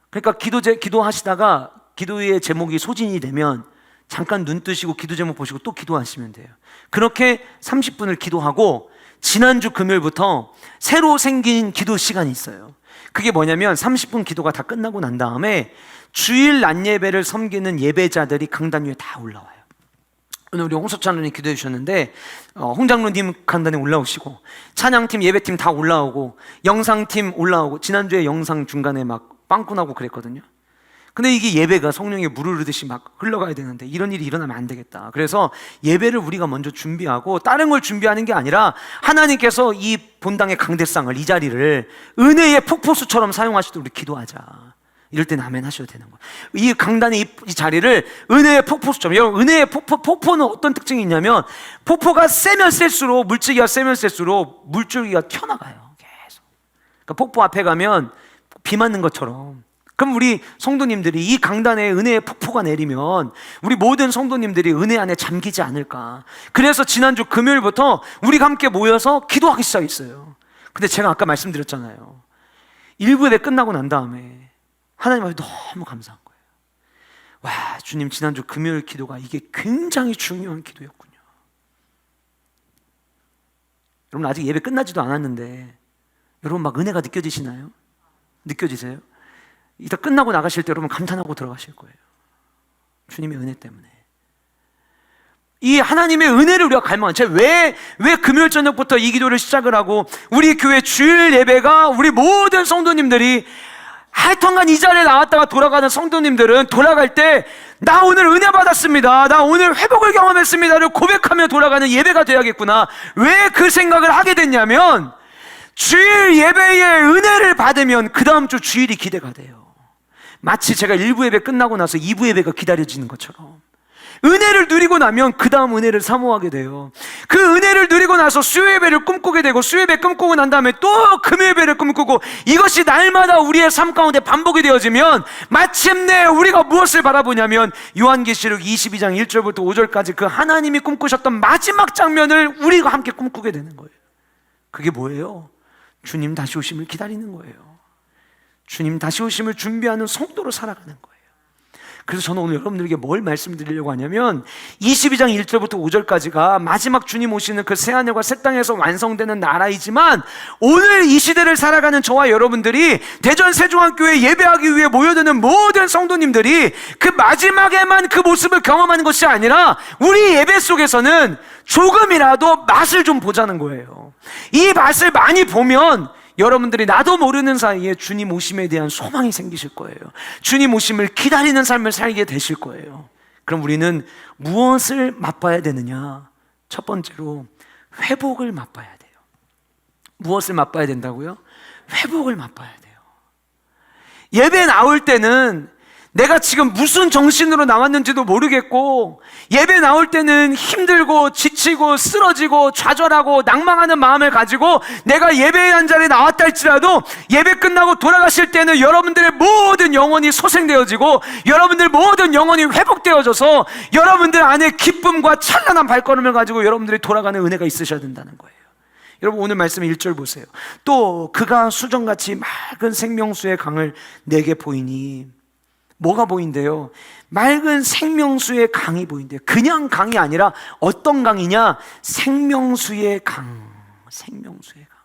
Speaker 1: 그러니까 기도하시다가 기도의 제목이 소진이 되면 잠깐 눈 뜨시고 기도 제목 보시고 또 기도하시면 돼요. 그렇게 30분을 기도하고 지난주 금요일부터 새로 생긴 기도 시간이 있어요. 그게 뭐냐면 30분 기도가 다 끝나고 난 다음에 주일 낮 예배를 섬기는 예배자들이 강단 위에 다 올라와요. 오늘 우리 홍소찬원이 기도해 주셨는데 홍장로님 강단에 올라오시고, 찬양팀 예배팀 다 올라오고, 영상팀 올라오고, 지난주에 영상 중간에 막 빵꾸 나고 그랬거든요. 근데 이게 예배가 성령에 물을 흐르듯이 막 흘러가야 되는데 이런 일이 일어나면 안 되겠다. 그래서 예배를 우리가 먼저 준비하고, 다른 걸 준비하는 게 아니라 하나님께서 이 본당의 강대상을, 이 자리를 은혜의 폭포수처럼 사용하시도록 우리 기도하자. 이럴 땐 아멘 하셔도 되는 거예요. 이 강단의 이 자리를 은혜의 폭포수처럼. 여러분, 은혜의 폭포는 어떤 특징이 있냐면, 폭포가 세면 셀수록, 물줄기가 세면 셀수록 물줄기가 튀어나가요. 계속. 그러니까 폭포 앞에 가면 비 맞는 것처럼. 그럼 우리 성도님들이 이 강단에 은혜의 폭포가 내리면 우리 모든 성도님들이 은혜 안에 잠기지 않을까. 그래서 지난주 금요일부터 우리가 함께 모여서 기도하기 시작했어요. 근데 제가 아까 말씀드렸잖아요. 1부 예배 끝나고 난 다음에 하나님 앞에 너무 감사한 거예요. 와, 주님, 지난주 금요일 기도가 이게 굉장히 중요한 기도였군요. 여러분, 아직 예배 끝나지도 않았는데 여러분 막 은혜가 느껴지시나요? 느껴지세요? 이따 끝나고 나가실 때 여러분 감탄하고 들어가실 거예요. 주님의 은혜 때문에. 이 하나님의 은혜를 우리가 갈망하는, 제가 왜 금요일 저녁부터 이 기도를 시작을 하고, 우리 교회 주일 예배가 우리 모든 성도님들이 하여튼간 이 자리에 나왔다가 돌아가는 성도님들은 돌아갈 때 나 오늘 은혜 받았습니다, 나 오늘 회복을 경험했습니다를 고백하며 돌아가는 예배가 돼야겠구나. 왜 그 생각을 하게 됐냐면, 주일 예배의 은혜를 받으면 그 다음 주 주일이 기대가 돼요. 마치 제가 1부 예배 끝나고 나서 2부 예배가 기다려지는 것처럼 은혜를 누리고 나면 그 다음 은혜를 사모하게 돼요. 그 은혜를 누리고 나서 수요 예배를 꿈꾸게 되고, 수요 예배 꿈꾸고 난 다음에 또 금요 예배를 꿈꾸고, 이것이 날마다 우리의 삶 가운데 반복이 되어지면 마침내 우리가 무엇을 바라보냐면 요한계시록 22장 1절부터 5절까지 그 하나님이 꿈꾸셨던 마지막 장면을 우리가 함께 꿈꾸게 되는 거예요. 그게 뭐예요? 주님 다시 오심을 기다리는 거예요. 주님 다시 오심을 준비하는 성도로 살아가는 거예요. 그래서 저는 오늘 여러분들에게 뭘 말씀드리려고 하냐면, 22장 1절부터 5절까지가 마지막 주님 오시는 그 새하늘과 새 땅에서 완성되는 나라이지만, 오늘 이 시대를 살아가는 저와 여러분들이 대전 세종학교에 예배하기 위해 모여드는 모든 성도님들이 그 마지막에만 그 모습을 경험하는 것이 아니라 우리 예배 속에서는 조금이라도 맛을 좀 보자는 거예요. 이 맛을 많이 보면 여러분들이 나도 모르는 사이에 주님 오심에 대한 소망이 생기실 거예요. 주님 오심을 기다리는 삶을 살게 되실 거예요. 그럼 우리는 무엇을 맛봐야 되느냐? 첫 번째로 회복을 맛봐야 돼요. 무엇을 맛봐야 된다고요? 회복을 맛봐야 돼요. 예배 나올 때는 내가 지금 무슨 정신으로 나왔는지도 모르겠고, 예배 나올 때는 힘들고 지치고 쓰러지고 좌절하고 낭망하는 마음을 가지고 내가 예배의 한 자리에 나왔다 할지라도, 예배 끝나고 돌아가실 때는 여러분들의 모든 영혼이 소생되어지고 여러분들 모든 영혼이 회복되어져서 여러분들 안에 기쁨과 찬란한 발걸음을 가지고 여러분들이 돌아가는 은혜가 있으셔야 된다는 거예요. 여러분, 오늘 말씀의 1절 보세요. 또 그가 수정같이 맑은 생명수의 강을 내게 보이니. 뭐가 보인대요? 맑은 생명수의 강이 보인대요. 그냥 강이 아니라 어떤 강이냐? 생명수의 강. 생명수의 강.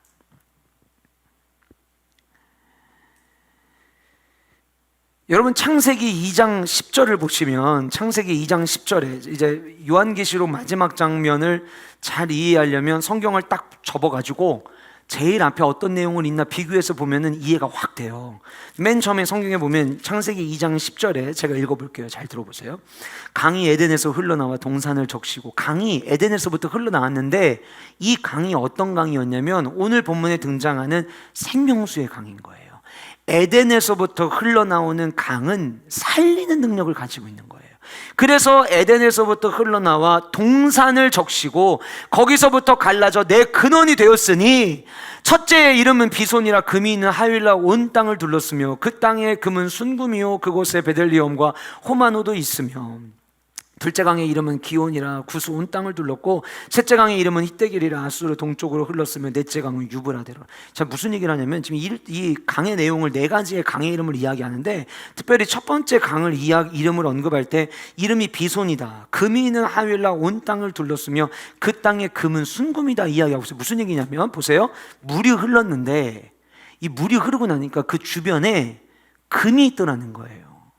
Speaker 1: 여러분, 창세기 2장 10절을 보시면, 창세기 2장 10절에 이제 요한계시록 마지막 장면을 잘 이해하려면 성경을 딱 접어가지고 제일 앞에 어떤 내용을 있나 비교해서 보면은 이해가 확 돼요. 맨 처음에 성경에 보면 창세기 2장 10절에 제가 읽어볼게요. 잘 들어보세요. 강이 에덴에서 흘러나와 동산을 적시고. 강이 에덴에서부터 흘러나왔는데 이 강이 어떤 강이었냐면 오늘 본문에 등장하는 생명수의 강인 거예요. 에덴에서부터 흘러나오는 강은 살리는 능력을 가지고 있는 거예요. 그래서 에덴에서부터 흘러나와 동산을 적시고 거기서부터 갈라져 내 근원이 되었으니, 첫째의 이름은 비손이라 금이 있는 하윌라 온 땅을 둘렀으며 그 땅의 금은 순금이요 그곳에 베들리엄과 호마노도 있으며, 둘째 강의 이름은 기온이라 구스 온 땅을 둘렀고, 셋째 강의 이름은 히데길이라 아수르 동쪽으로 흘렀으며, 넷째 강은 유브라데로. 자, 무슨 얘기를 하냐면 지금 이 강의 내용을 네 가지의 강의 이름을 이야기하는데, 특별히 첫 번째 강을 이름을 언급할 때 이름이 비손이다, 금이 있는 하윌라 온 땅을 둘렀으며 그 땅의 금은 순금이다 이야기하고 있어요. 무슨 얘기냐면 보세요, 물이 흘렀는데 이 물이 흐르고 나니까 그 주변에 금이 있더라는 거예요.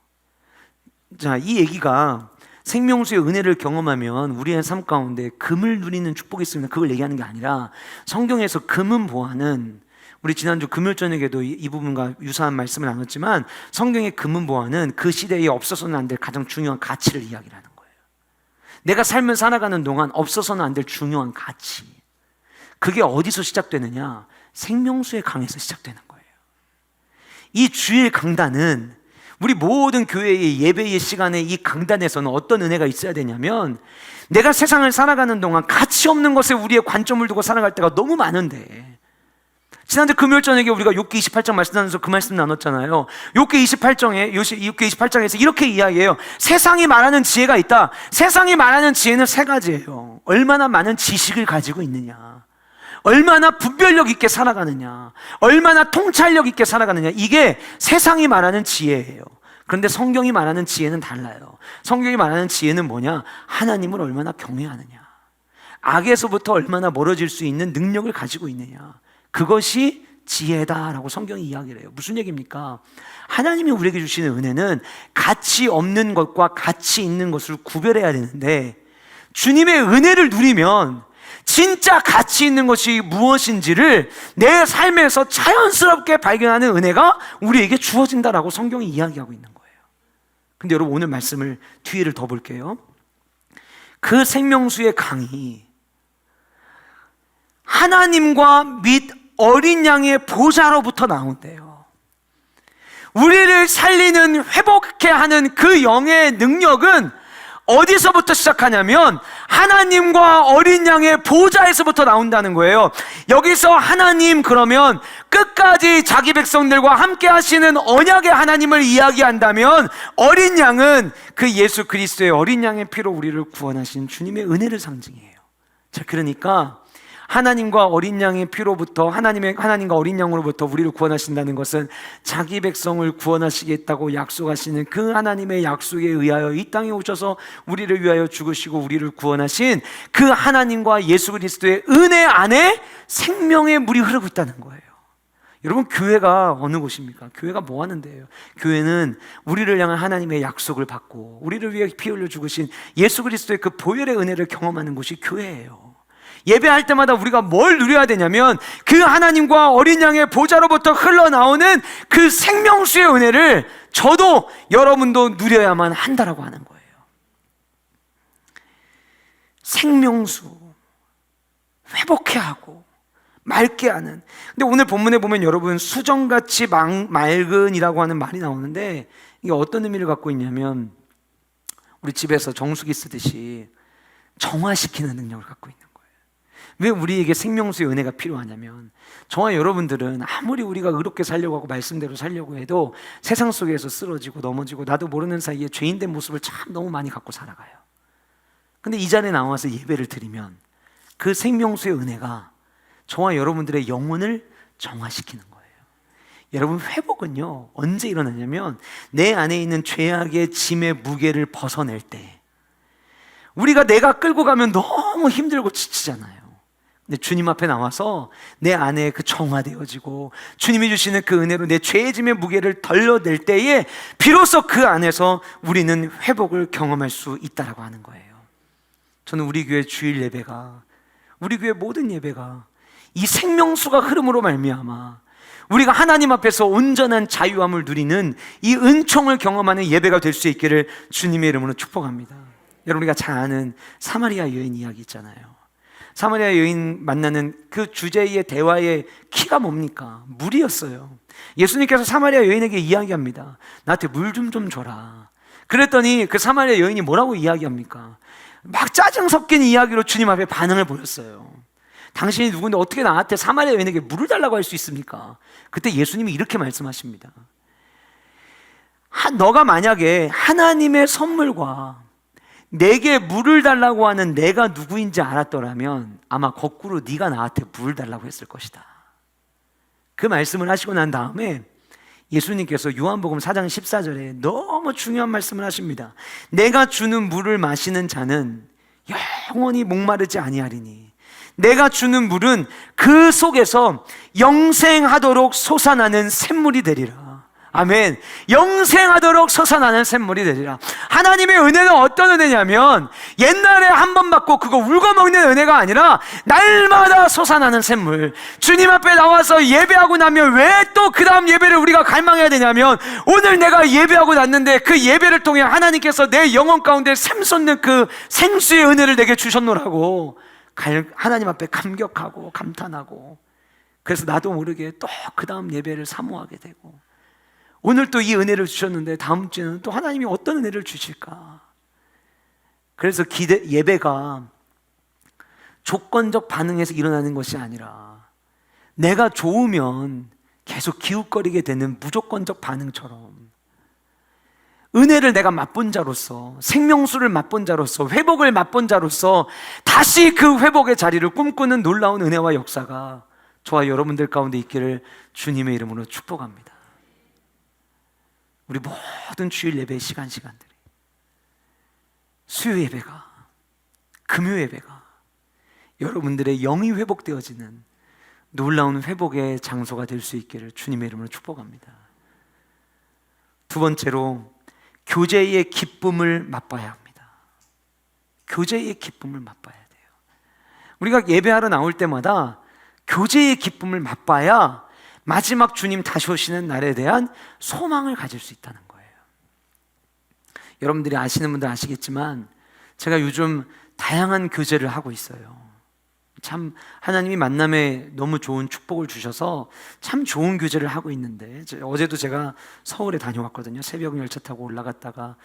Speaker 1: 자, 이 얘기가 생명수의 은혜를 경험하면 우리의 삶 가운데 금을 누리는 축복이 있습니다, 그걸 얘기하는 게 아니라, 성경에서 금은 보화는, 우리 지난주 금요일 저녁에도 이 부분과 유사한 말씀을 나눴지만, 성경의 금은 보화는 그 시대에 없어서는 안 될 가장 중요한 가치를 이야기하는 거예요. 내가 삶을 살아가는 동안 없어서는 안 될 중요한 가치, 그게 어디서 시작되느냐? 생명수의 강에서 시작되는 거예요. 이 주일 강단은, 우리 모든 교회의 예배의 시간에 이 강단에서는 어떤 은혜가 있어야 되냐면, 내가 세상을 살아가는 동안 가치 없는 것에 우리의 관점을 두고 살아갈 때가 너무 많은데, 지난주 금요일 저녁에 우리가 욥기 28장 말씀 나눠서 그 말씀 나눴잖아요. 욥기 28장에서 이렇게 이야기해요. 세상이 말하는 지혜가 있다. 세상이 말하는 지혜는 세 가지예요. 얼마나 많은 지식을 가지고 있느냐, 얼마나 분별력 있게 살아가느냐, 얼마나 통찰력 있게 살아가느냐, 이게 세상이 말하는 지혜예요. 그런데 성경이 말하는 지혜는 달라요. 성경이 말하는 지혜는 뭐냐? 하나님을 얼마나 경외하느냐, 악에서부터 얼마나 멀어질 수 있는 능력을 가지고 있느냐, 그것이 지혜다라고 성경이 이야기를 해요. 무슨 얘기입니까? 하나님이 우리에게 주시는 은혜는 가치 없는 것과 가치 있는 것을 구별해야 되는데, 주님의 은혜를 누리면 진짜 가치 있는 것이 무엇인지를 내 삶에서 자연스럽게 발견하는 은혜가 우리에게 주어진다라고 성경이 이야기하고 있는 거예요. 근데 여러분, 오늘 말씀을 뒤를 더 볼게요. 그 생명수의 강이 하나님과 및 어린 양의 보좌로부터 나온대요. 우리를 살리는, 회복케 하는 그 영의 능력은 어디서부터 시작하냐면 하나님과 어린 양의 보좌에서부터 나온다는 거예요. 여기서 하나님, 그러면 끝까지 자기 백성들과 함께 하시는 언약의 하나님을 이야기한다면, 어린 양은 그 예수 그리스도의 어린 양의 피로 우리를 구원하신 주님의 은혜를 상징해요. 자, 그러니까 하나님과 어린 양의 피로부터, 하나님과 어린 양으로부터 우리를 구원하신다는 것은 자기 백성을 구원하시겠다고 약속하시는 그 하나님의 약속에 의하여 이 땅에 오셔서 우리를 위하여 죽으시고 우리를 구원하신 그 하나님과 예수 그리스도의 은혜 안에 생명의 물이 흐르고 있다는 거예요. 여러분, 교회가 어느 곳입니까? 교회가 뭐 하는 데예요? 교회는 우리를 향한 하나님의 약속을 받고 우리를 위해 피 흘려 죽으신 예수 그리스도의 그 보혈의 은혜를 경험하는 곳이 교회예요. 예배할 때마다 우리가 뭘 누려야 되냐면 그 하나님과 어린 양의 보좌로부터 흘러나오는 그 생명수의 은혜를 저도 여러분도 누려야만 한다라고 하는 거예요. 생명수, 회복해 하고 맑게 하는. 근데 오늘 본문에 보면 여러분, 수정같이 맑은이라고 하는 말이 나오는데, 이게 어떤 의미를 갖고 있냐면 우리 집에서 정수기 쓰듯이 정화시키는 능력을 갖고 있는 거예요. 왜 우리에게 생명수의 은혜가 필요하냐면, 저와 여러분들은 아무리 우리가 의롭게 살려고 하고 말씀대로 살려고 해도 세상 속에서 쓰러지고 넘어지고 나도 모르는 사이에 죄인된 모습을 참 너무 많이 갖고 살아가요. 근데 이 자리에 나와서 예배를 드리면 그 생명수의 은혜가 저와 여러분들의 영혼을 정화시키는 거예요. 여러분, 회복은요 언제 일어나냐면 내 안에 있는 죄악의 짐의 무게를 벗어낼 때, 우리가 내가 끌고 가면 너무 힘들고 지치잖아요. 근데 주님 앞에 나와서 내 안에 그 정화되어지고 주님이 주시는 그 은혜로 내 죄의 짐의 무게를 덜어낼 때에 비로소 그 안에서 우리는 회복을 경험할 수 있다라고 하는 거예요. 저는 우리 교회 주일 예배가, 우리 교회 모든 예배가 이 생명수가 흐름으로 말미암아 우리가 하나님 앞에서 온전한 자유함을 누리는 이 은총을 경험하는 예배가 될 수 있기를 주님의 이름으로 축복합니다. 여러분, 우리가 잘 아는 사마리아 여인 이야기 있잖아요. 사마리아 여인 만나는 그 주제의 대화의 키가 뭡니까? 물이었어요. 예수님께서 사마리아 여인에게 이야기합니다. 나한테 물 좀 줘라. 그랬더니 그 사마리아 여인이 뭐라고 이야기합니까? 막 짜증 섞인 이야기로 주님 앞에 반응을 보였어요. 당신이 누군데 어떻게 나한테 사마리아 여인에게 물을 달라고 할 수 있습니까? 그때 예수님이 이렇게 말씀하십니다. 너가 만약에 하나님의 선물과 내게 물을 달라고 하는 내가 누구인지 알았더라면 아마 거꾸로 네가 나한테 물을 달라고 했을 것이다. 그 말씀을 하시고 난 다음에 예수님께서 요한복음 4장 14절에 너무 중요한 말씀을 하십니다. 내가 주는 물을 마시는 자는 영원히 목마르지 아니하리니 내가 주는 물은 그 속에서 영생하도록 솟아나는 샘물이 되리라. 아멘. 영생하도록 솟아나는 샘물이 되리라. 하나님의 은혜는 어떤 은혜냐면 옛날에 한 번 받고 그거 울고먹는 은혜가 아니라 날마다 솟아나는 샘물. 주님 앞에 나와서 예배하고 나면 왜 또 그 다음 예배를 우리가 갈망해야 되냐면 오늘 내가 예배하고 났는데 그 예배를 통해 하나님께서 내 영혼 가운데 샘솟는 그 생수의 은혜를 내게 주셨노라고 하나님 앞에 감격하고 감탄하고, 그래서 나도 모르게 또 그 다음 예배를 사모하게 되고, 오늘 또 이 은혜를 주셨는데 다음 주에는 또 하나님이 어떤 은혜를 주실까. 그래서 예배가 조건적 반응에서 일어나는 것이 아니라 내가 좋으면 계속 기웃거리게 되는 무조건적 반응처럼 은혜를 내가 맛본 자로서, 생명수를 맛본 자로서, 회복을 맛본 자로서 다시 그 회복의 자리를 꿈꾸는 놀라운 은혜와 역사가 저와 여러분들 가운데 있기를 주님의 이름으로 축복합니다. 우리 모든 주일 예배의 시간들이, 수요 예배가, 금요 예배가 여러분들의 영이 회복되어지는 놀라운 회복의 장소가 될 수 있기를 주님의 이름으로 축복합니다. 두 번째로 교제의 기쁨을 맛봐야 합니다. 교제의 기쁨을 맛봐야 돼요. 우리가 예배하러 나올 때마다 교제의 기쁨을 맛봐야 마지막 주님 다시 오시는 날에 대한 소망을 가질 수 있다는 거예요. 여러분들이 아시는 분들 아시겠지만 제가 요즘 다양한 교제를 하고 있어요. 참 하나님이 만남에 너무 좋은 축복을 주셔서 참 좋은 교제를 하고 있는데, 어제도 제가 서울에 다녀왔거든요. 새벽 열차 타고 올라갔다가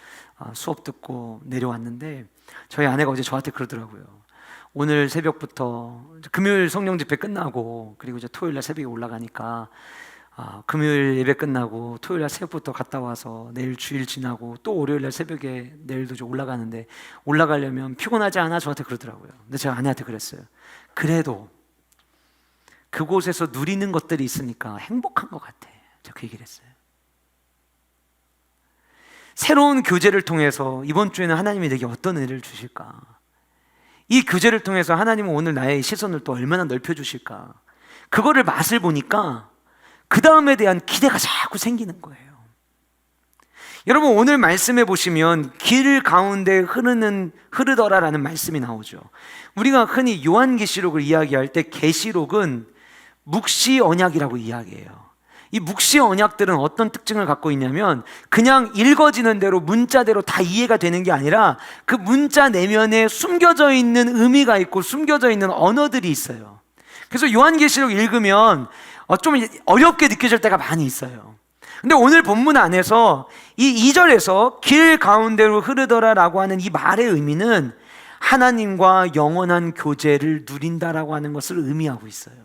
Speaker 1: 수업 듣고 내려왔는데 저희 아내가 어제 저한테 그러더라고요. 오늘 새벽부터 금요일 성령 집회 끝나고 그리고 이제 토요일 날 새벽에 올라가니까 금요일 예배 끝나고 토요일 날 새벽부터 갔다 와서 내일 주일 지나고 또 월요일 날 새벽에 내일도 좀 올라가는데 올라가려면 피곤하지 않아? 저한테 그러더라고요. 근데 제가 아내한테 그랬어요. 그래도 그곳에서 누리는 것들이 있으니까 행복한 것 같아. 제가 그 얘기를 했어요. 새로운 교제를 통해서 이번 주에는 하나님이 내게 어떤 은혜를 주실까? 이 교제를 통해서 하나님은 오늘 나의 시선을 또 얼마나 넓혀주실까? 그거를 맛을 보니까 그 다음에 대한 기대가 자꾸 생기는 거예요. 여러분, 오늘 말씀해 보시면 길 가운데 흐르더라라는 말씀이 나오죠. 우리가 흔히 요한계시록을 이야기할 때 계시록은 묵시 언약이라고 이야기해요. 이 묵시 언약들은 어떤 특징을 갖고 있냐면 그냥 읽어지는 대로 문자대로 다 이해가 되는 게 아니라 그 문자 내면에 숨겨져 있는 의미가 있고 숨겨져 있는 언어들이 있어요. 그래서 요한계시록 읽으면 좀 어렵게 느껴질 때가 많이 있어요. 근데 오늘 본문 안에서 이 2절에서 길 가운데로 흐르더라라고 하는 이 말의 의미는 하나님과 영원한 교제를 누린다라고 하는 것을 의미하고 있어요.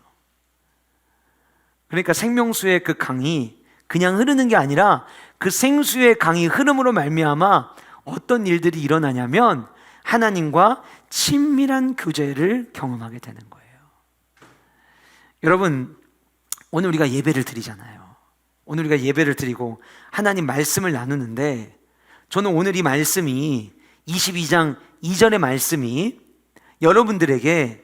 Speaker 1: 그러니까 생명수의 그 강이 그냥 흐르는 게 아니라 그 생수의 강이 흐름으로 말미암아 어떤 일들이 일어나냐면 하나님과 친밀한 교제를 경험하게 되는 거예요. 여러분, 오늘 우리가 예배를 드리잖아요. 오늘 우리가 예배를 드리고 하나님 말씀을 나누는데 저는 오늘 이 말씀이 22장 2절의 말씀이 여러분들에게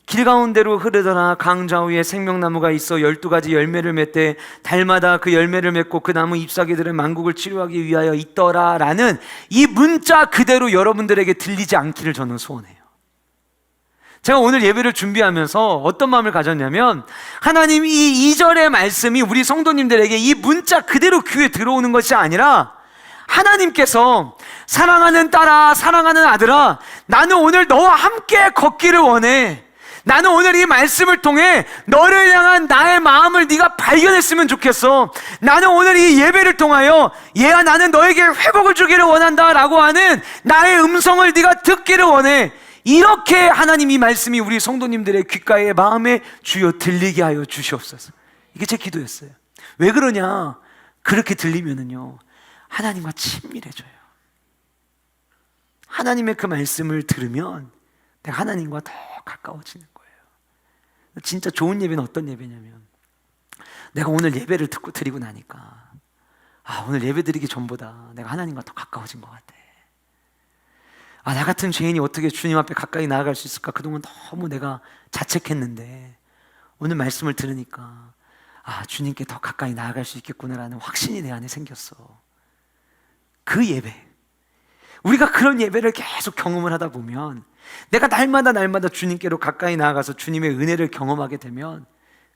Speaker 1: 길 가운데로 흐르더라 강 좌우에 생명나무가 있어 12가지 열매를 맺되 달마다 그 열매를 맺고 그 나무 잎사귀들은 만국을 치료하기 위하여 있더라 라는 이 문자 그대로 여러분들에게 들리지 않기를 저는 소원해요. 제가 오늘 예배를 준비하면서 어떤 마음을 가졌냐면 하나님 이 2절의 말씀이 우리 성도님들에게 이 문자 그대로 귀에 들어오는 것이 아니라 하나님께서 사랑하는 딸아, 사랑하는 아들아, 나는 오늘 너와 함께 걷기를 원해. 나는 오늘 이 말씀을 통해 너를 향한 나의 마음을 네가 발견했으면 좋겠어. 나는 오늘 이 예배를 통하여 얘야 나는 너에게 회복을 주기를 원한다 라고 하는 나의 음성을 네가 듣기를 원해. 이렇게 하나님 이 말씀이 우리 성도님들의 귓가에 마음에 주여 들리게 하여 주시옵소서. 이게 제 기도였어요. 왜 그러냐? 그렇게 들리면은요 하나님과 친밀해져요. 하나님의 그 말씀을 들으면 내가 하나님과 더 가까워지는 거예요. 진짜 좋은 예배는 어떤 예배냐면, 내가 오늘 예배를 듣고 드리고 나니까 오늘 예배 드리기 전보다 내가 하나님과 더 가까워진 것 같아. 나 같은 죄인이 어떻게 주님 앞에 가까이 나아갈 수 있을까? 그동안 너무 내가 자책했는데 오늘 말씀을 들으니까 주님께 더 가까이 나아갈 수 있겠구나라는 확신이 내 안에 생겼어. 그 예배, 우리가 그런 예배를 계속 경험을 하다 보면 내가 날마다 주님께로 가까이 나아가서 주님의 은혜를 경험하게 되면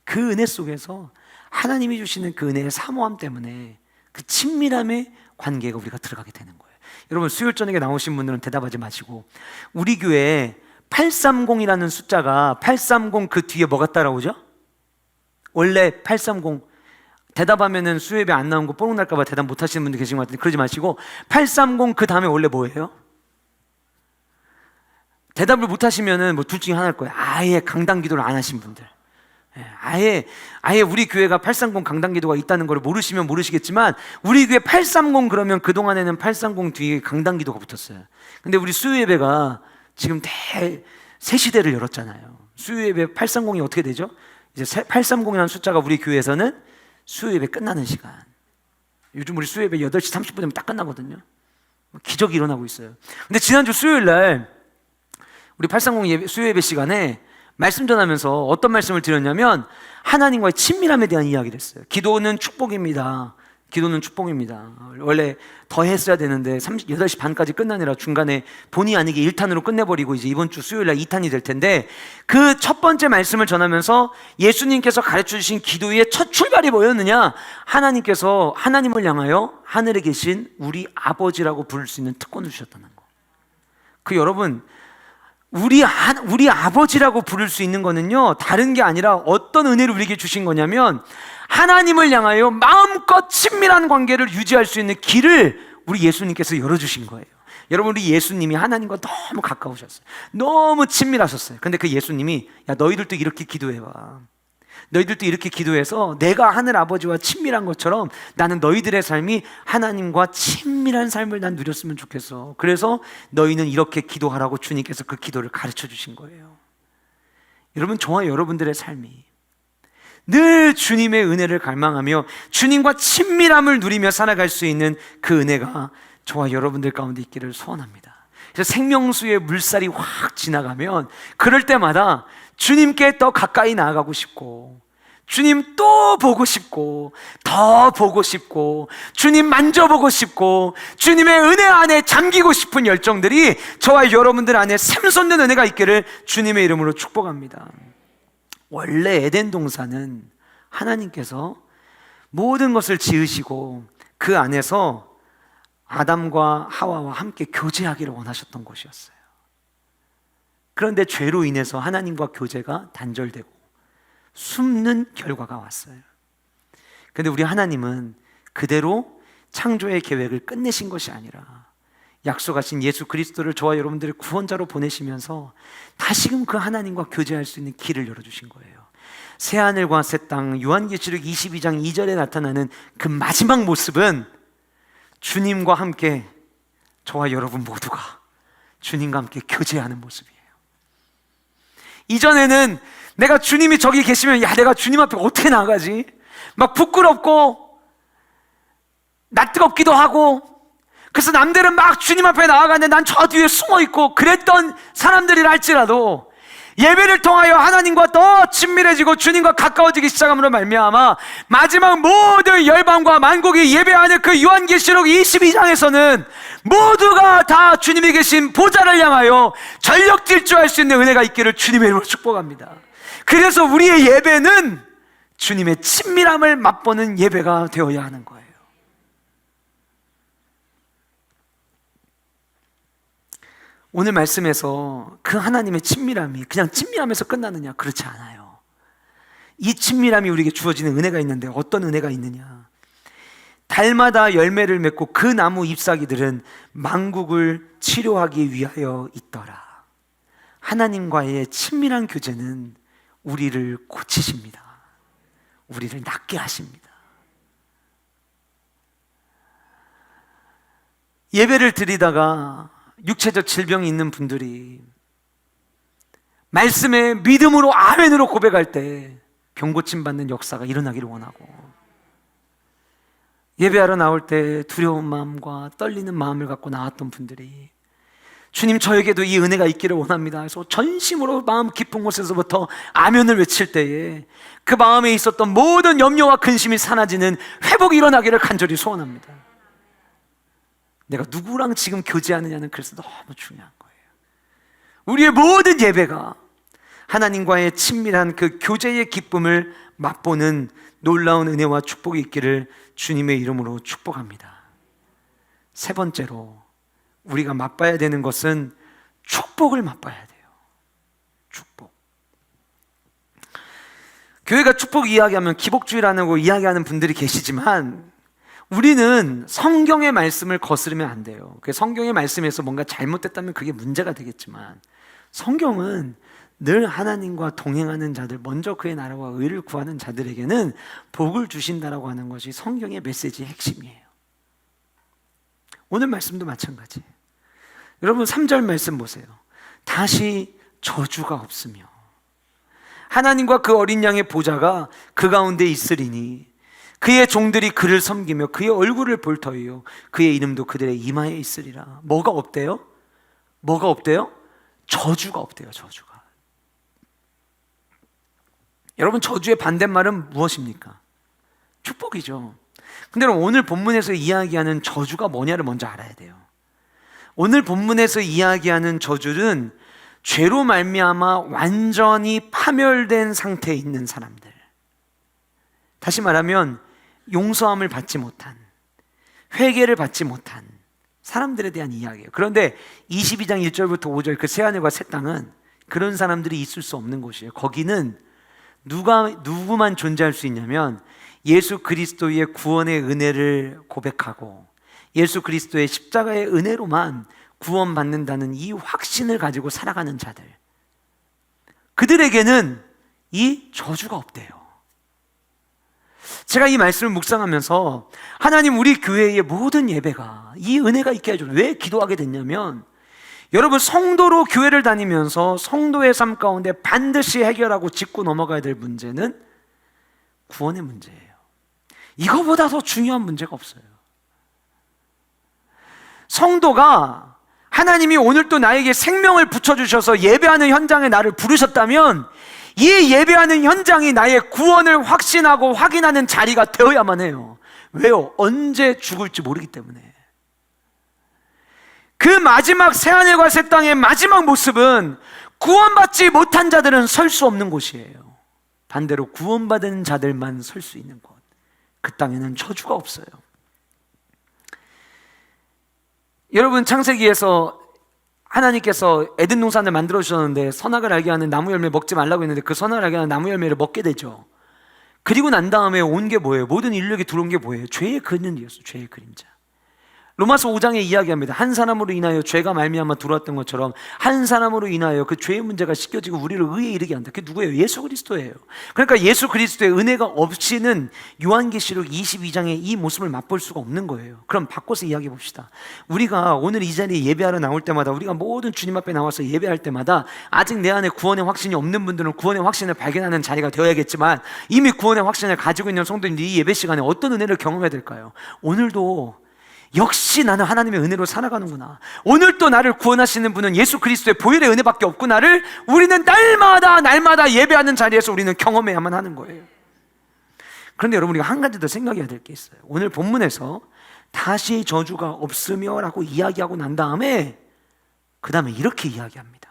Speaker 1: 그 은혜 속에서 하나님이 주시는 그 은혜의 사모함 때문에 그 친밀함의 관계가 우리가 들어가게 되는 거예요. 여러분, 수요일 저녁에 나오신 분들은 대답하지 마시고, 우리 교회에 830이라는 숫자가 830 그 뒤에 뭐가 따라오죠? 원래 830 대답하면은 수요예배 안 나온 거 뽀록 날까봐 대답 못 하시는 분들 계신 것 같은데 그러지 마시고, 830 그 다음에 원래 뭐예요? 대답을 못 하시면은 뭐 둘 중에 하나일 거예요. 아예 강단 기도를 안 하신 분들, 아예 우리 교회가 830 강단 기도가 있다는 걸 모르시면 모르시겠지만, 우리 교회 830 그러면 그동안에는 830 뒤에 강단 기도가 붙었어요. 근데 우리 수요예배가 지금 새 시대를 열었잖아요. 수요예배 830이 어떻게 되죠? 이제 830이라는 숫자가 우리 교회에서는 수요예배 끝나는 시간. 요즘 우리 수요예배 8시 30분이면 딱 끝나거든요. 기적이 일어나고 있어요. 근데 지난주 수요일 날 우리 830 수요예배 시간에 말씀 전하면서 어떤 말씀을 드렸냐면, 하나님과의 친밀함에 대한 이야기를 했어요. 기도는 축복입니다. 기도는 축복입니다. 원래 더 했어야 되는데 8시 반까지 끝나느라 중간에 본의 아니게 1탄으로 끝내버리고 이제 이번 주 수요일 날 2탄이 될 텐데, 그 첫 번째 말씀을 전하면서 예수님께서 가르쳐주신 기도의 첫 출발이 뭐였느냐? 하나님께서 하나님을 향하여 하늘에 계신 우리 아버지라고 부를 수 있는 특권을 주셨다는 거. 여러분, 우리 아버지라고 부를 수 있는 거는요, 다른 게 아니라 어떤 은혜를 우리에게 주신 거냐면, 하나님을 향하여 마음껏 친밀한 관계를 유지할 수 있는 길을 우리 예수님께서 열어주신 거예요. 여러분, 우리 예수님이 하나님과 너무 가까우셨어요. 너무 친밀하셨어요. 근데 그 예수님이, 너희들도 이렇게 기도해봐. 너희들도 이렇게 기도해서 내가 하늘 아버지와 친밀한 것처럼 나는 너희들의 삶이 하나님과 친밀한 삶을 난 누렸으면 좋겠어. 그래서 너희는 이렇게 기도하라고 주님께서 그 기도를 가르쳐 주신 거예요. 여러분, 저와 여러분들의 삶이 늘 주님의 은혜를 갈망하며 주님과 친밀함을 누리며 살아갈 수 있는 그 은혜가 저와 여러분들 가운데 있기를 소원합니다. 그래서 생명수의 물살이 확 지나가면 그럴 때마다 주님께 더 가까이 나아가고 싶고, 주님 또 보고 싶고, 더 보고 싶고, 주님 만져보고 싶고, 주님의 은혜 안에 잠기고 싶은 열정들이 저와 여러분들 안에 샘솟는 은혜가 있기를 주님의 이름으로 축복합니다. 원래 에덴 동산은 하나님께서 모든 것을 지으시고 그 안에서 아담과 하와와 함께 교제하기를 원하셨던 곳이었어요. 그런데 죄로 인해서 하나님과 교제가 단절되고 숨는 결과가 왔어요. 그런데 우리 하나님은 그대로 창조의 계획을 끝내신 것이 아니라 약속하신 예수 그리스도를 저와 여러분들의 구원자로 보내시면서 다시금 그 하나님과 교제할 수 있는 길을 열어주신 거예요. 새하늘과 새 땅, 요한계시록 22장 2절에 나타나는 그 마지막 모습은 주님과 함께 저와 여러분 모두가 주님과 함께 교제하는 모습이에요. 이전에는 내가 주님이 저기 계시면 내가 주님 앞에 어떻게 나가지? 막 부끄럽고 낯뜨겁기도 하고, 그래서 남들은 막 주님 앞에 나아가는데 난 저 뒤에 숨어있고 그랬던 사람들이라 할지라도, 예배를 통하여 하나님과 더 친밀해지고 주님과 가까워지기 시작함으로 말미암아 마지막 모든 열방과 만국이 예배하는 그 요한계시록 22장에서는 모두가 다 주님이 계신 보좌를 향하여 전력 질주할 수 있는 은혜가 있기를 주님의 이름으로 축복합니다. 그래서 우리의 예배는 주님의 친밀함을 맛보는 예배가 되어야 하는 거예요. 오늘 말씀에서 그 하나님의 친밀함이 그냥 친밀함에서 끝나느냐? 그렇지 않아요. 이 친밀함이 우리에게 주어지는 은혜가 있는데, 어떤 은혜가 있느냐? 달마다 열매를 맺고 그 나무 잎사귀들은 만국을 치료하기 위하여 있더라. 하나님과의 친밀한 교제는 우리를 고치십니다. 우리를 낫게 하십니다. 예배를 드리다가 육체적 질병이 있는 분들이 말씀에 믿음으로 아멘으로 고백할 때 병 고침 받는 역사가 일어나기를 원하고, 예배하러 나올 때 두려운 마음과 떨리는 마음을 갖고 나왔던 분들이 주님 저에게도 이 은혜가 있기를 원합니다 그래서 전심으로 마음 깊은 곳에서부터 아멘을 외칠 때에 그 마음에 있었던 모든 염려와 근심이 사라지는 회복이 일어나기를 간절히 소원합니다. 내가 누구랑 지금 교제하느냐는 그래서 너무 중요한 거예요. 우리의 모든 예배가 하나님과의 친밀한 그 교제의 기쁨을 맛보는 놀라운 은혜와 축복이 있기를 주님의 이름으로 축복합니다. 세 번째로 우리가 맛봐야 되는 것은 축복을 맛봐야 돼요. 축복. 교회가 축복 이야기하면 기복주의라고 이야기하는 분들이 계시지만 우리는 성경의 말씀을 거스르면 안 돼요. 성경의 말씀에서 뭔가 잘못됐다면 그게 문제가 되겠지만 성경은 늘 하나님과 동행하는 자들, 먼저 그의 나라와 의를 구하는 자들에게는 복을 주신다라고 하는 것이 성경의 메시지의 핵심이에요. 오늘 말씀도 마찬가지예요. 여러분 3절 말씀 보세요. 다시 저주가 없으며 하나님과 그 어린 양의 보좌가 그 가운데 있으리니 그의 종들이 그를 섬기며 그의 얼굴을 볼 터이요 그의 이름도 그들의 이마에 있으리라. 뭐가 없대요? 뭐가 없대요? 저주가 없대요. 저주가. 여러분 저주의 반대말은 무엇입니까? 축복이죠. 근데 오늘 본문에서 이야기하는 저주가 뭐냐를 먼저 알아야 돼요. 오늘 본문에서 이야기하는 저주는 죄로 말미암아 완전히 파멸된 상태에 있는 사람들, 다시 말하면 용서함을 받지 못한, 회개를 받지 못한 사람들에 대한 이야기예요. 그런데 22장 1절부터 5절 그 새하늘과 새 땅은 그런 사람들이 있을 수 없는 곳이에요. 거기는 누구만 존재할 수 있냐면 예수 그리스도의 구원의 은혜를 고백하고 예수 그리스도의 십자가의 은혜로만 구원받는다는 이 확신을 가지고 살아가는 자들, 그들에게는 이 저주가 없대요. 제가 이 말씀을 묵상하면서 하나님 우리 교회의 모든 예배가 이 은혜가 있게 해줘요. 왜 기도하게 됐냐면 여러분 성도로 교회를 다니면서 성도의 삶 가운데 반드시 해결하고 짚고 넘어가야 될 문제는 구원의 문제예요. 이거보다 더 중요한 문제가 없어요. 성도가 하나님이 오늘 또 나에게 생명을 붙여주셔서 예배하는 현장에 나를 부르셨다면 이 예배하는 현장이 나의 구원을 확신하고 확인하는 자리가 되어야만 해요. 왜요? 언제 죽을지 모르기 때문에. 그 마지막 새하늘과 새 땅의 마지막 모습은 구원받지 못한 자들은 설 수 없는 곳이에요. 반대로 구원받은 자들만 설 수 있는 곳, 그 땅에는 저주가 없어요. 여러분 창세기에서 하나님께서 에덴 동산을 만들어 주셨는데 선악을 알게 하는 나무 열매 먹지 말라고 했는데 그 선악을 알게 하는 나무 열매를 먹게 되죠. 그리고 난 다음에 온 게 뭐예요? 모든 인류에게 들어온 게 뭐예요? 죄의 그림이었어요. 죄의 그림자. 로마서 5장에 이야기합니다. 한 사람으로 인하여 죄가 말미암아 들어왔던 것처럼 한 사람으로 인하여 그 죄의 문제가 씻겨지고 우리를 의에 이르게 한다. 그게 누구예요? 예수 그리스도예요. 그러니까 예수 그리스도의 은혜가 없이는 요한계시록 22장의 이 모습을 맛볼 수가 없는 거예요. 그럼 바꿔서 이야기해 봅시다. 우리가 오늘 이 자리에 예배하러 나올 때마다, 우리가 모든 주님 앞에 나와서 예배할 때마다 아직 내 안에 구원의 확신이 없는 분들은 구원의 확신을 발견하는 자리가 되어야겠지만 이미 구원의 확신을 가지고 있는 성도님들이 이 예배 시간에 어떤 은혜를 경험해야 될까요? 오늘도 역시 나는 하나님의 은혜로 살아가는구나, 오늘 또 나를 구원하시는 분은 예수 그리스도의 보혈의 은혜밖에 없구나를 우리는 날마다 예배하는 자리에서 우리는 경험해야만 하는 거예요. 그런데 여러분, 우리가 한 가지 더 생각해야 될 게 있어요. 오늘 본문에서 다시 저주가 없으며 라고 이야기하고 난 다음에 그 다음에 이렇게 이야기합니다.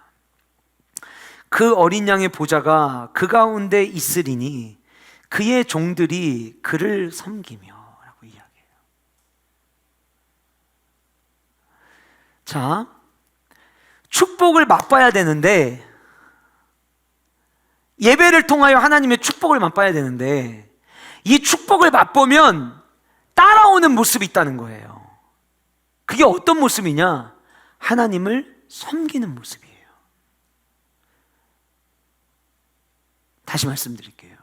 Speaker 1: 그 어린 양의 보좌가 그 가운데 있으리니 그의 종들이 그를 섬기며. 자, 축복을 맛봐야 되는데, 예배를 통하여 하나님의 축복을 맛봐야 되는데, 이 축복을 맛보면 따라오는 모습이 있다는 거예요. 그게 어떤 모습이냐? 하나님을 섬기는 모습이에요. 다시 말씀드릴게요.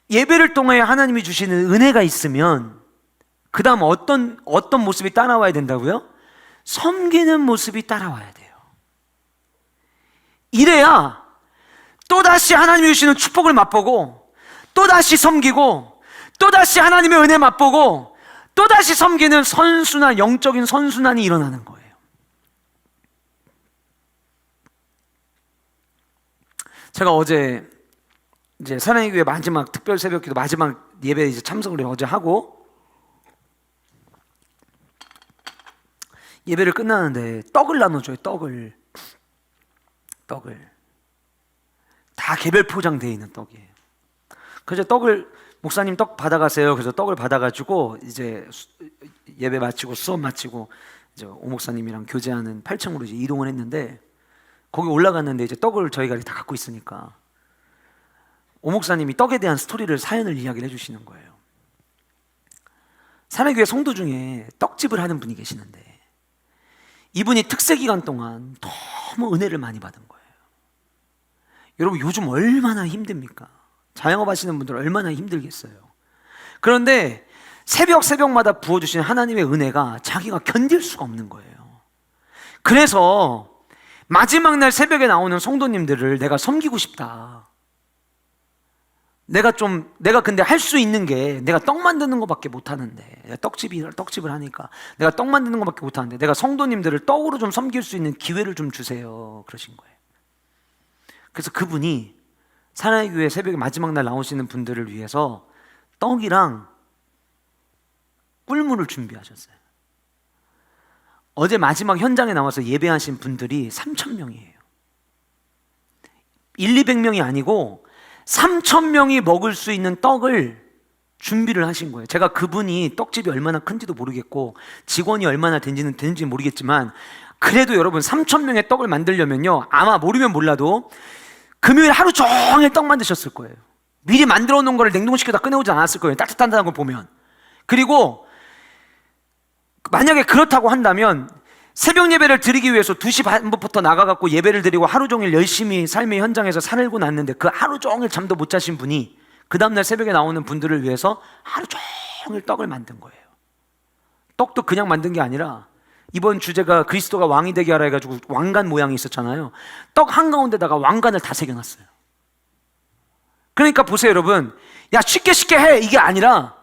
Speaker 1: 예배를 통하여 하나님이 주시는 은혜가 있으면 그 다음 어떤 모습이 따라와야 된다고요? 섬기는 모습이 따라와야 돼요. 이래야 또다시 하나님이 주시는 축복을 맛보고 또다시 섬기고 또다시 하나님의 은혜 맛보고 또다시 섬기는 선순환, 영적인 선순환이 일어나는 거예요. 제가 어제 이제 사랑의 교회 마지막 특별 새벽기도 마지막 예배 이제 참석을 어제 하고 예배를 끝나는데 떡을 나눠줘요. 떡을 다 개별 포장되어 있는 떡이에요. 그래서 떡을 목사님 떡 받아가세요. 그래서 떡을 받아가지고 이제 예배 마치고 수업 마치고 이제 오 목사님이랑 교제하는 8층으로 이제 이동을 했는데 거기 올라갔는데 이제 떡을 저희가 다 갖고 있으니까 오 목사님이 떡에 대한 스토리를 사연을 이야기를 해주시는 거예요. 사랑교회 성도 중에 떡집을 하는 분이 계시는데 이분이 특세 기간 동안 너무 은혜를 많이 받은 거예요. 여러분 요즘 얼마나 힘듭니까? 자영업 하시는 분들 얼마나 힘들겠어요. 그런데 새벽마다 부어주시는 하나님의 은혜가 자기가 견딜 수가 없는 거예요. 그래서 마지막 날 새벽에 나오는 성도님들을 내가 섬기고 싶다. 내가 근데 할 수 있는 게 내가 떡 만드는 것밖에 못 하는데 떡집을 하니까 내가 떡 만드는 것밖에 못 하는데 내가 성도님들을 떡으로 좀 섬길 수 있는 기회를 좀 주세요. 그러신 거예요. 그래서 그분이 사랑의 교회 새벽에 마지막 날 나오시는 분들을 위해서 떡이랑 꿀물을 준비하셨어요. 어제 마지막 현장에 나와서 예배하신 분들이 3,000명이에요. 200명이 아니고 3,000명이 먹을 수 있는 떡을 준비를 하신 거예요. 제가 그분이 떡집이 얼마나 큰지도 모르겠고 직원이 얼마나 되는지 모르겠지만 그래도 여러분 3,000명의 떡을 만들려면요 아마 모르면 몰라도 금요일 하루 종일 떡 만드셨을 거예요. 미리 만들어 놓은 거를 냉동시켜다 꺼내오지 않았을 거예요. 따뜻한다는 걸 보면. 그리고 만약에 그렇다고 한다면 새벽 예배를 드리기 위해서 2시 반부터 나가갖고 예배를 드리고 하루 종일 열심히 삶의 현장에서 살고 났는데 그 하루 종일 잠도 못 자신 분이 그 다음날 새벽에 나오는 분들을 위해서 하루 종일 떡을 만든 거예요. 떡도 그냥 만든 게 아니라 이번 주제가 그리스도가 왕이 되게 하라 해가지고 왕관 모양이 있었잖아요. 떡 한가운데다가 왕관을 다 새겨놨어요. 그러니까 보세요 여러분, 야 쉽게 해 이게 아니라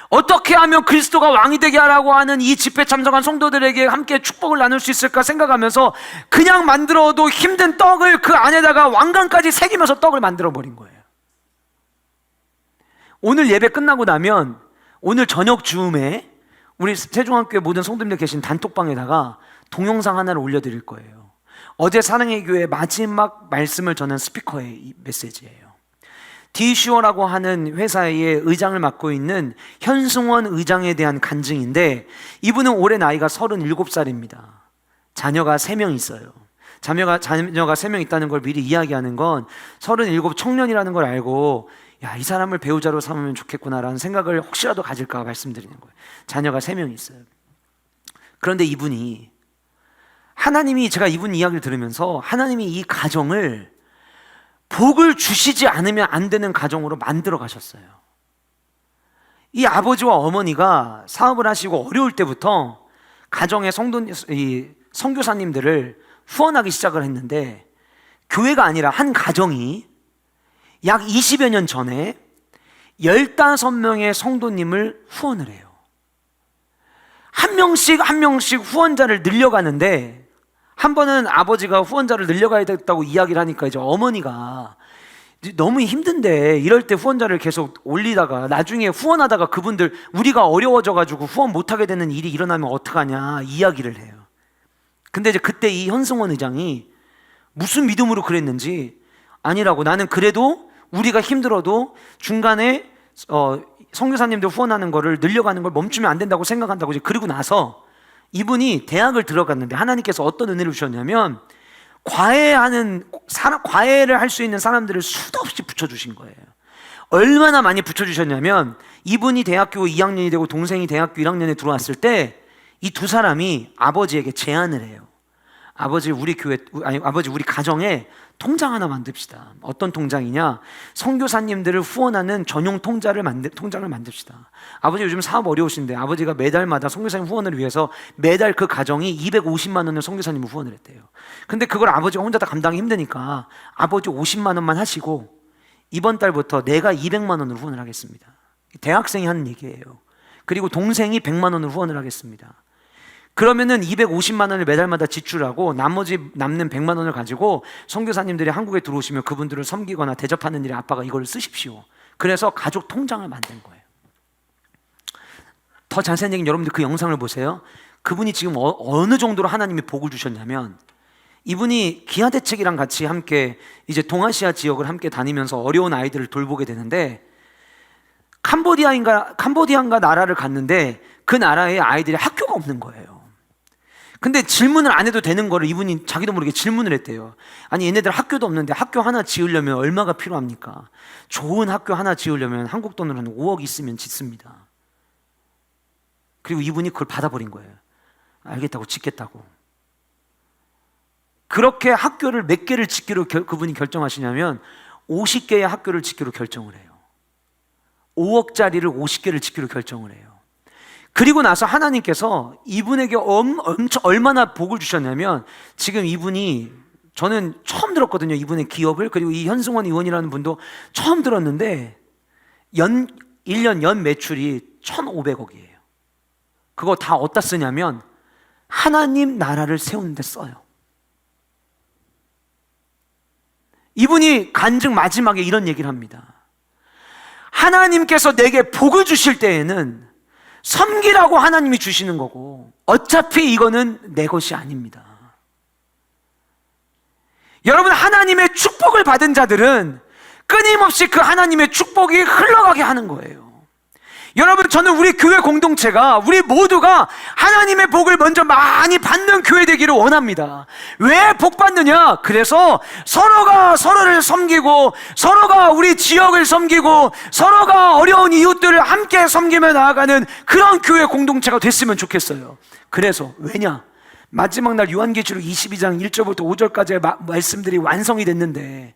Speaker 1: 어떻게 하면 그리스도가 왕이 되게 하라고 하는 이 집회 참석한 성도들에게 함께 축복을 나눌 수 있을까 생각하면서 그냥 만들어도 힘든 떡을 그 안에다가 왕관까지 새기면서 떡을 만들어 버린 거예요. 오늘 예배 끝나고 나면 오늘 저녁 즈음에 우리 세종학교에 모든 성도님들 계신 단톡방에다가 동영상 하나를 올려드릴 거예요. 어제 사랑의 교회 마지막 말씀을 전한 스피커의 이 메시지예요. 디슈어라고 하는 회사의 의장을 맡고 있는 현승원 의장에 대한 간증인데 이분은 올해 나이가 37살입니다. 자녀가 3명 있어요. 자녀가 3명 있다는 걸 미리 이야기하는 건 37 청년이라는 걸 알고 야, 이 사람을 배우자로 삼으면 좋겠구나라는 생각을 혹시라도 가질까 말씀드리는 거예요. 자녀가 3명 있어요. 그런데 이분이 제가 이분 이야기를 들으면서 하나님이 이 가정을 복을 주시지 않으면 안 되는 가정으로 만들어 가셨어요. 이 아버지와 어머니가 사업을 하시고 어려울 때부터 가정의 선교사님들을 후원하기 시작을 했는데 교회가 아니라 한 가정이 약 20여 년 전에 15명의 성도님을 후원을 해요. 한 명씩 후원자를 늘려가는데 한 번은 아버지가 후원자를 늘려가야겠다고 이야기를 하니까 이제 어머니가 너무 힘든데 이럴 때 후원자를 계속 올리다가 나중에 후원하다가 그분들 우리가 어려워져가지고 후원 못하게 되는 일이 일어나면 어떡하냐 이야기를 해요. 근데 이제 그때 이 현승원 의장이 무슨 믿음으로 그랬는지 아니라고 나는 그래도 우리가 힘들어도 중간에 선교사님들 후원하는 거를 늘려가는 걸 멈추면 안 된다고 생각한다고. 그리고 나서 이분이 대학을 들어갔는데 하나님께서 어떤 은혜를 주셨냐면 과외를 할 수 있는 사람들을 수도 없이 붙여주신 거예요. 얼마나 많이 붙여주셨냐면 이분이 대학교 2학년이 되고 동생이 대학교 1학년에 들어왔을 때 이 두 사람이 아버지에게 제안을 해요. 아버지 우리 교회, 아니 아버지 우리 가정에 통장 하나 만듭시다. 어떤 통장이냐? 선교사님들을 후원하는 전용 통장을 만듭시다. 아버지 요즘 사업 어려우신데 아버지가 매달마다 선교사님 후원을 위해서 매달 그 가정이 250만 원을 선교사님을 후원을 했대요. 근데 그걸 아버지가 혼자 다 감당이 힘드니까 아버지 50만 원만 하시고 이번 달부터 내가 200만 원을 후원을 하겠습니다. 대학생이 하는 얘기예요. 그리고 동생이 100만 원을 후원을 하겠습니다. 그러면은 250만 원을 매달마다 지출하고 나머지 남는 100만 원을 가지고 선교사님들이 한국에 들어오시면 그분들을 섬기거나 대접하는 일에 아빠가 이걸 쓰십시오. 그래서 가족 통장을 만든 거예요. 더 자세한 얘기는 여러분들 그 영상을 보세요. 그분이 지금 어느 정도로 하나님이 복을 주셨냐면, 이분이 기아대책이랑 같이 함께 이제 동아시아 지역을 함께 다니면서 어려운 아이들을 돌보게 되는데, 캄보디아인가 나라를 갔는데 그 나라에 아이들이 학교가 없는 거예요. 근데 질문을 안 해도 되는 거를 이분이 자기도 모르게 질문을 했대요. 아니 얘네들 학교도 없는데 학교 하나 지으려면 얼마가 필요합니까? 좋은 학교 하나 지으려면 한국 돈으로 한 5억 있으면 짓습니다. 그리고 이분이 그걸 받아버린 거예요. 알겠다고, 짓겠다고. 그렇게 학교를 몇 개를 짓기로 그분이 결정하시냐면 50개의 학교를 짓기로 결정을 해요. 5억짜리를 50개를 짓기로 결정을 해요. 그리고 나서 하나님께서 이분에게 얼마나 복을 주셨냐면, 지금 이분이, 저는 처음 들었거든요, 이분의 기업을. 그리고 이 현승원 의원이라는 분도 처음 들었는데 1년 연 매출이 1,500억이에요. 그거 다 어디다 쓰냐면 하나님 나라를 세우는 데 써요. 이분이 간증 마지막에 이런 얘기를 합니다. 하나님께서 내게 복을 주실 때에는 섬기라고 하나님이 주시는 거고, 어차피 이거는 내 것이 아닙니다. 여러분, 하나님의 축복을 받은 자들은 끊임없이 그 하나님의 축복이 흘러가게 하는 거예요. 여러분, 저는 우리 교회 공동체가, 우리 모두가 하나님의 복을 먼저 많이 받는 교회 되기를 원합니다. 왜 복 받느냐? 그래서 서로가 서로를 섬기고, 서로가 우리 지역을 섬기고, 서로가 어려운 이웃들을 함께 섬기며 나아가는 그런 교회 공동체가 됐으면 좋겠어요. 그래서 왜냐? 마지막 날 요한계시록 22장 1절부터 5절까지의 말씀들이 완성이 됐는데,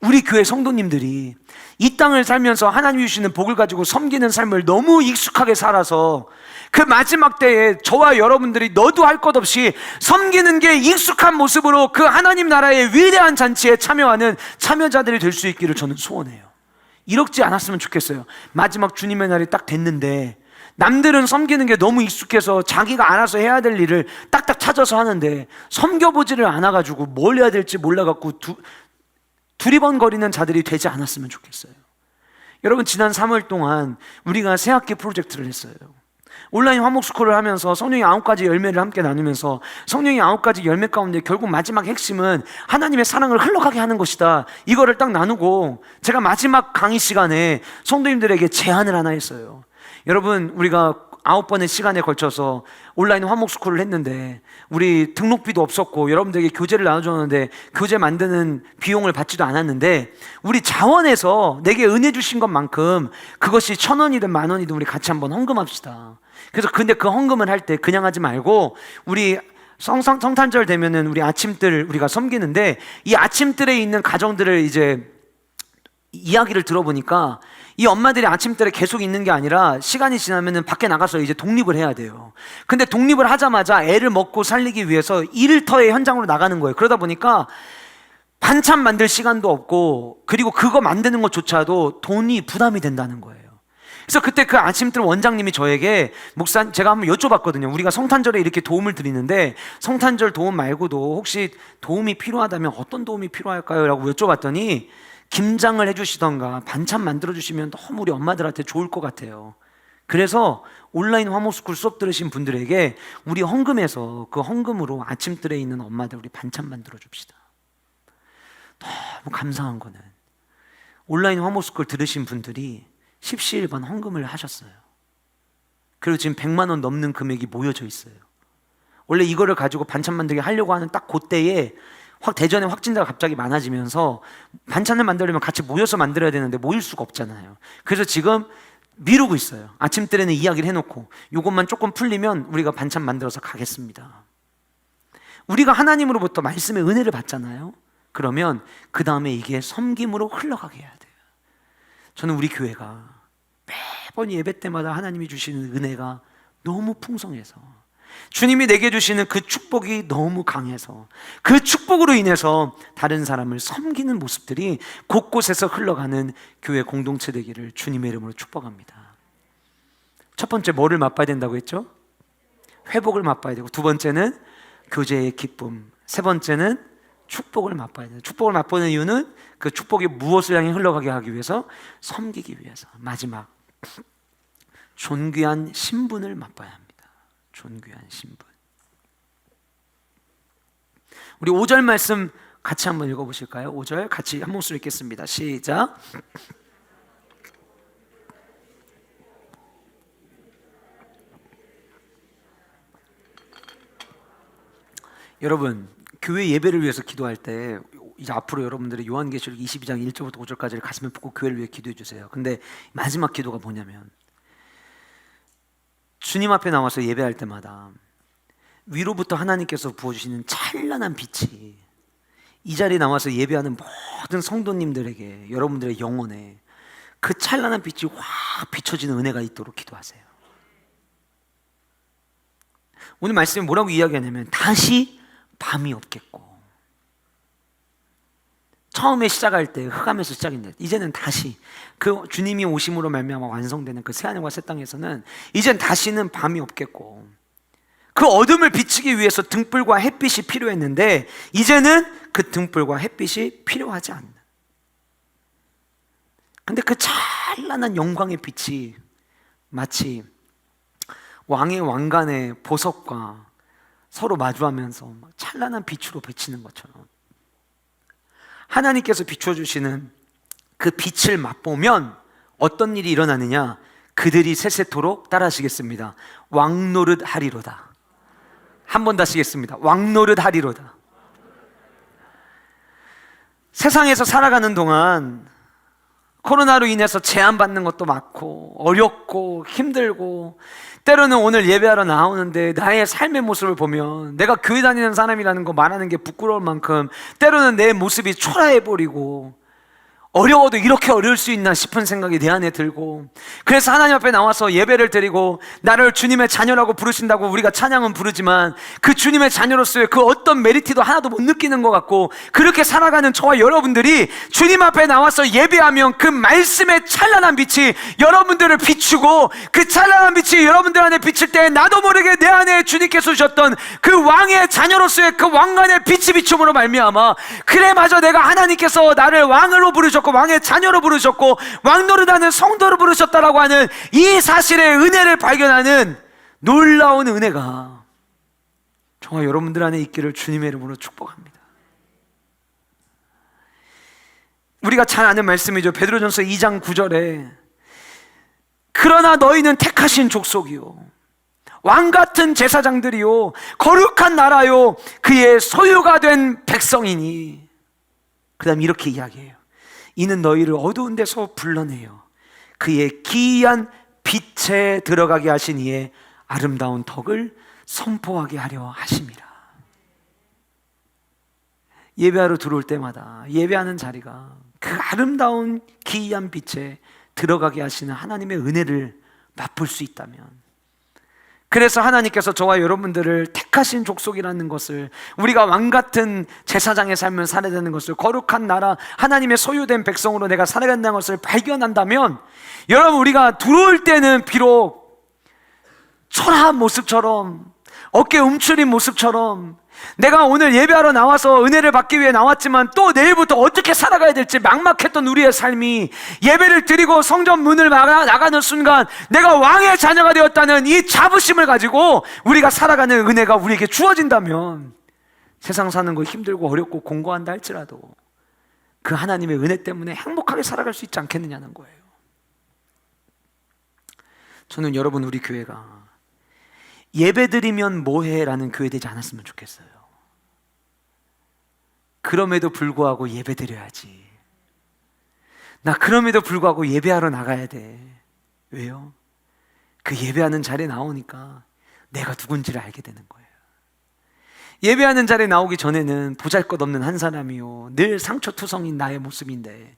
Speaker 1: 우리 교회 성도님들이 이 땅을 살면서 하나님이 주시는 복을 가지고 섬기는 삶을 너무 익숙하게 살아서 그 마지막 때에 저와 여러분들이 너도 할 것 없이 섬기는 게 익숙한 모습으로 그 하나님 나라의 위대한 잔치에 참여하는 참여자들이 될 수 있기를 저는 소원해요. 이렇지 않았으면 좋겠어요. 마지막 주님의 날이 딱 됐는데 남들은 섬기는 게 너무 익숙해서 자기가 알아서 해야 될 일을 딱딱 찾아서 하는데 섬겨보지를 않아가지고 뭘 해야 될지 몰라갖고 두리번거리는 자들이 되지 않았으면 좋겠어요. 여러분, 지난 3월 동안 우리가 새학기 프로젝트를 했어요. 온라인 화목스쿨을 하면서 성령의 9가지 열매를 함께 나누면서 성령의 9가지 열매 가운데 결국 마지막 핵심은 하나님의 사랑을 흘러가게 하는 것이다. 이거를 딱 나누고 제가 마지막 강의 시간에 성도님들에게 제안을 하나 했어요. 여러분, 우리가 9번의 시간에 걸쳐서 온라인 화목스쿨을 했는데 우리 등록비도 없었고 여러분들에게 교재를 나눠줬는데 교재 만드는 비용을 받지도 않았는데 우리 자원에서 내게 은혜 주신 것만큼 그것이 1,000원이든 10,000원이든 우리 같이 한번 헌금합시다. 그래서 근데 그 헌금을 할 때 그냥 하지 말고 우리 성탄절 되면은 우리 아침들 우리가 섬기는데 이 아침들에 있는 가정들을 이제 이야기를 들어보니까 이 엄마들이 아침들에 계속 있는 게 아니라 시간이 지나면은 밖에 나가서 이제 독립을 해야 돼요. 근데 독립을 하자마자 애를 먹고 살리기 위해서 일터의 현장으로 나가는 거예요. 그러다 보니까 반찬 만들 시간도 없고 그리고 그거 만드는 것조차도 돈이 부담이 된다는 거예요. 그래서 그때 그 아침들 원장님이 저에게 제가 한번 여쭤봤거든요. 우리가 성탄절에 이렇게 도움을 드리는데 성탄절 도움 말고도 혹시 도움이 필요하다면 어떤 도움이 필요할까요? 라고 여쭤봤더니 김장을 해주시던가 반찬 만들어주시면 너무 우리 엄마들한테 좋을 것 같아요. 그래서 온라인 화목스쿨 수업 들으신 분들에게 우리 헌금해서 그 헌금으로 아침들에 있는 엄마들 우리 반찬 만들어줍시다. 너무 감사한 거는 온라인 화목스쿨 들으신 분들이 십시일반 헌금을 하셨어요. 그리고 지금 100만 원 넘는 금액이 모여져 있어요. 원래 이거를 가지고 반찬 만들기 하려고 하는 딱 그때에 대전에 확진자가 갑자기 많아지면서 반찬을 만들려면 같이 모여서 만들어야 되는데 모일 수가 없잖아요. 그래서 지금 미루고 있어요. 아침때에는 이야기를 해놓고 이것만 조금 풀리면 우리가 반찬 만들어서 가겠습니다. 우리가 하나님으로부터 말씀의 은혜를 받잖아요. 그러면 그 다음에 이게 섬김으로 흘러가게 해야 돼요. 저는 우리 교회가 매번 예배 때마다 하나님이 주시는 은혜가 너무 풍성해서, 주님이 내게 주시는 그 축복이 너무 강해서, 그 축복으로 인해서 다른 사람을 섬기는 모습들이 곳곳에서 흘러가는 교회 공동체 되기를 주님의 이름으로 축복합니다. 첫 번째, 뭐를 맛봐야 된다고 했죠? 회복을 맛봐야 되고, 두 번째는 교제의 기쁨, 세 번째는 축복을 맛봐야 돼요. 축복을 맛보는 이유는 그 축복이 무엇을 향해 흘러가게 하기 위해서? 섬기기 위해서. 마지막, 존귀한 신분을 맛봐야 합니다. 존귀한 신분. 우리 5절 말씀 같이 한번 읽어보실까요? 5절 같이 한 목소리 읽겠습니다. 시작. 여러분, 교회 예배를 위해서 기도할 때 이제 앞으로 여러분들의 요한계시록 22장 1절부터 5절까지를 가슴에 품고 교회를 위해 기도해 주세요. 근데 마지막 기도가 뭐냐면, 주님 앞에 나와서 예배할 때마다 위로부터 하나님께서 부어주시는 찬란한 빛이 이 자리에 나와서 예배하는 모든 성도님들에게, 여러분들의 영혼에 그 찬란한 빛이 확 비춰지는 은혜가 있도록 기도하세요. 오늘 말씀이 뭐라고 이야기하냐면, 다시 밤이 없겠고, 처음에 시작할 때 흑암에서 시작인데 이제는 다시 그 주님이 오심으로 말미암아 완성되는 그 새하늘과 새 땅에서는 이젠 다시는 밤이 없겠고, 그 어둠을 비추기 위해서 등불과 햇빛이 필요했는데 이제는 그 등불과 햇빛이 필요하지 않는, 근데 그 찬란한 영광의 빛이 마치 왕의 왕관의 보석과 서로 마주하면서 찬란한 빛으로 비치는 것처럼, 하나님께서 비춰주시는 그 빛을 맛보면 어떤 일이 일어나느냐? 그들이 세세토록 따라하시겠습니다. 왕노릇 하리로다. 한 번 더 하시겠습니다. 왕노릇 하리로다. 세상에서 살아가는 동안 코로나로 인해서 제한받는 것도 많고 어렵고 힘들고, 때로는 오늘 예배하러 나오는데 나의 삶의 모습을 보면 내가 교회 다니는 사람이라는 거 말하는 게 부끄러울 만큼 때로는 내 모습이 초라해버리고, 어려워도 이렇게 어려울 수 있나 싶은 생각이 내 안에 들고, 그래서 하나님 앞에 나와서 예배를 드리고 나를 주님의 자녀라고 부르신다고 우리가 찬양은 부르지만 그 주님의 자녀로서의 그 어떤 메리트도 하나도 못 느끼는 것 같고, 그렇게 살아가는 저와 여러분들이 주님 앞에 나와서 예배하면 그 말씀의 찬란한 빛이 여러분들을 비추고, 그 찬란한 빛이 여러분들 안에 비칠 때 나도 모르게 내 안에 주님께서 주셨던 그 왕의 자녀로서의 그 왕관의 빛이 비춤으로 말미암아, 그래 맞아, 내가 하나님께서 나를 왕으로 부르셨고 왕의 자녀로 부르셨고 왕노릇하는 성도로 부르셨다라고 하는 이 사실의 은혜를 발견하는 놀라운 은혜가 저와 여러분들 안에 있기를 주님의 이름으로 축복합니다. 우리가 잘 아는 말씀이죠. 베드로전서 2장 9절에 그러나 너희는 택하신 족속이요 왕같은 제사장들이요 거룩한 나라요 그의 소유가 된 백성이니, 그 다음 이렇게 이야기해요. 이는 너희를 어두운 데서 불러내어 그의 기이한 빛에 들어가게 하신 이의 아름다운 덕을 선포하게 하려 하심이라. 예배하러 들어올 때마다 예배하는 자리가 그 아름다운 기이한 빛에 들어가게 하시는 하나님의 은혜를 맛볼 수 있다면, 그래서 하나님께서 저와 여러분들을 택하신 족속이라는 것을, 우리가 왕같은 제사장의 삶을 살아야 되는 것을, 거룩한 나라 하나님의 소유된 백성으로 내가 살아간다는 것을 발견한다면, 여러분 우리가 들어올 때는 비록 초라한 모습처럼, 어깨 움츠린 모습처럼, 내가 오늘 예배하러 나와서 은혜를 받기 위해 나왔지만 또 내일부터 어떻게 살아가야 될지 막막했던 우리의 삶이, 예배를 드리고 성전 문을 나가는 순간 내가 왕의 자녀가 되었다는 이 자부심을 가지고 우리가 살아가는 은혜가 우리에게 주어진다면, 세상 사는 거 힘들고 어렵고 공고한다 할지라도 그 하나님의 은혜 때문에 행복하게 살아갈 수 있지 않겠느냐는 거예요. 저는 여러분, 우리 교회가 예배드리면 뭐해? 라는 교회 되지 않았으면 좋겠어요. 그럼에도 불구하고 예배드려야지. 나 그럼에도 불구하고 예배하러 나가야 돼. 왜요? 그 예배하는 자리에 나오니까 내가 누군지를 알게 되는 거예요. 예배하는 자리에 나오기 전에는 보잘것없는 한 사람이요 늘 상처투성인 나의 모습인데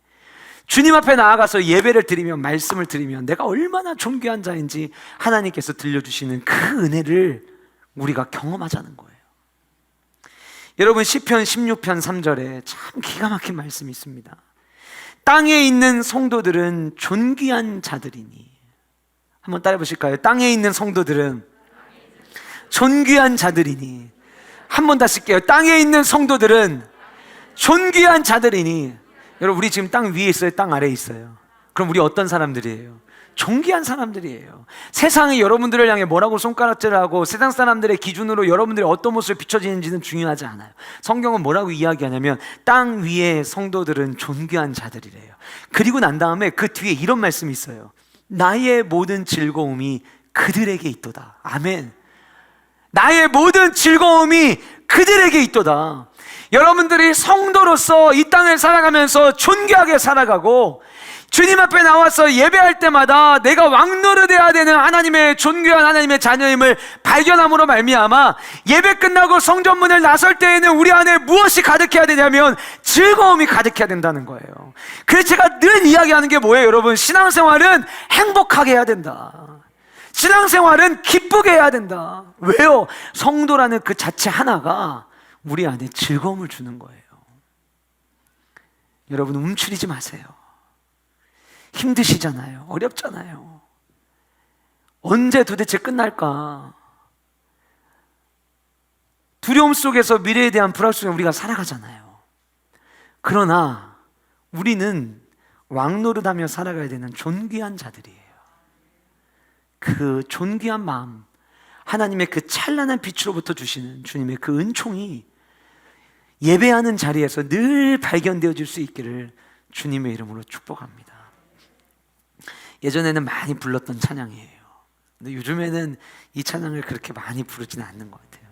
Speaker 1: 주님 앞에 나아가서 예배를 드리면, 말씀을 드리면 내가 얼마나 존귀한 자인지 하나님께서 들려주시는 그 은혜를 우리가 경험하자는 거예요. 여러분, 시편 16편 3절에 참 기가 막힌 말씀이 있습니다. 땅에 있는 성도들은 존귀한 자들이니. 한번 따라해 보실까요? 땅에 있는 성도들은 존귀한 자들이니. 한 번 다시 할게요. 땅에 있는 성도들은 존귀한 자들이니. 여러분, 우리 지금 땅 위에 있어요? 땅 아래에 있어요? 그럼 우리 어떤 사람들이에요? 존귀한 사람들이에요. 세상이 여러분들을 향해 뭐라고 손가락질하고 세상 사람들의 기준으로 여러분들이 어떤 모습을 비춰지는지는 중요하지 않아요. 성경은 뭐라고 이야기하냐면 땅 위에 성도들은 존귀한 자들이래요. 그리고 난 다음에 그 뒤에 이런 말씀이 있어요. 나의 모든 즐거움이 그들에게 있도다. 아멘. 나의 모든 즐거움이 그들에게 있도다. 여러분들이 성도로서 이 땅을 살아가면서 존귀하게 살아가고 주님 앞에 나와서 예배할 때마다 내가 왕노릇해야 되는 하나님의 존귀한 하나님의 자녀임을 발견함으로 말미암아 예배 끝나고 성전문을 나설 때에는 우리 안에 무엇이 가득해야 되냐면 즐거움이 가득해야 된다는 거예요. 그래서 제가 늘 이야기하는 게 뭐예요, 여러분? 신앙생활은 행복하게 해야 된다. 신앙생활은 기쁘게 해야 된다. 왜요? 성도라는 그 자체 하나가 우리 안에 즐거움을 주는 거예요. 여러분, 움츠리지 마세요. 힘드시잖아요. 어렵잖아요. 언제 도대체 끝날까? 두려움 속에서 미래에 대한 불안 속에 우리가 살아가잖아요. 그러나 우리는 왕노릇하며 살아가야 되는 존귀한 자들이에요. 그 존귀한 마음, 하나님의 그 찬란한 빛으로부터 주시는 주님의 그 은총이 예배하는 자리에서 늘 발견되어질 수 있기를 주님의 이름으로 축복합니다. 예전에는 많이 불렀던 찬양이에요. 근데 요즘에는 이 찬양을 그렇게 많이 부르지는 않는 것 같아요.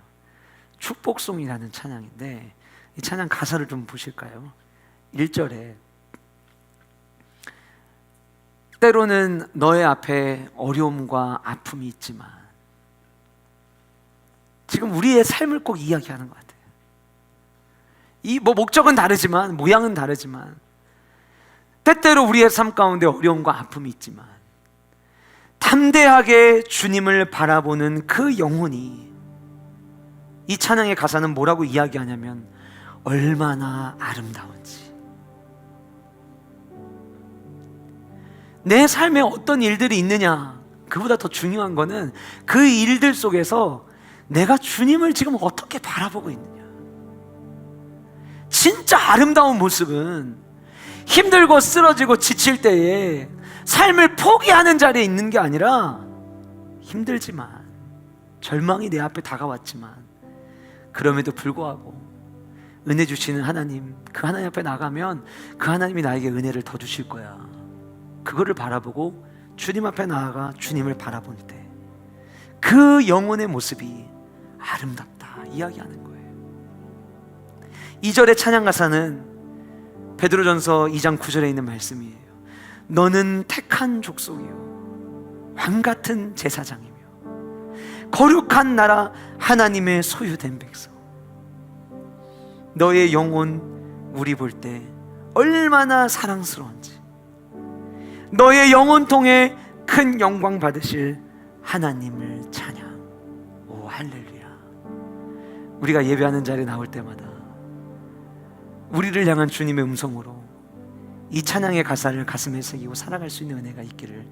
Speaker 1: 축복송이라는 찬양인데 이 찬양 가사를 좀 보실까요? 1절에 때로는 너의 앞에 어려움과 아픔이 있지만, 지금 우리의 삶을 꼭 이야기하는 것 같아요. 이 목적은 다르지만, 모양은 다르지만 때때로 우리의 삶 가운데 어려움과 아픔이 있지만 담대하게 주님을 바라보는 그 영혼이, 이 찬양의 가사는 뭐라고 이야기하냐면 얼마나 아름다운지, 내 삶에 어떤 일들이 있느냐, 그보다 더 중요한 거는 그 일들 속에서 내가 주님을 지금 어떻게 바라보고 있느냐. 진짜 아름다운 모습은 힘들고 쓰러지고 지칠 때에 삶을 포기하는 자리에 있는 게 아니라, 힘들지만 절망이 내 앞에 다가왔지만 그럼에도 불구하고 은혜 주시는 하나님, 그 하나님 앞에 나가면 그 하나님이 나에게 은혜를 더 주실 거야. 그거를 바라보고 주님 앞에 나아가 주님을 바라볼 때 그 영혼의 모습이 아름답다 이야기하는 거예요. 2절의 찬양 가사는 베드로전서 2장 9절에 있는 말씀이에요. 너는 택한 족속이요 왕같은 제사장이며 거룩한 나라 하나님의 소유된 백성. 너의 영혼 우리 볼 때 얼마나 사랑스러운지, 너의 영혼 통해 큰 영광 받으실 하나님을 찬양. 오 할렐루야. 우리가 예배하는 자리에 나올 때마다 우리를 향한 주님의 음성으로 이 찬양의 가사를 가슴에 새기고 살아갈 수 있는 은혜가 있기를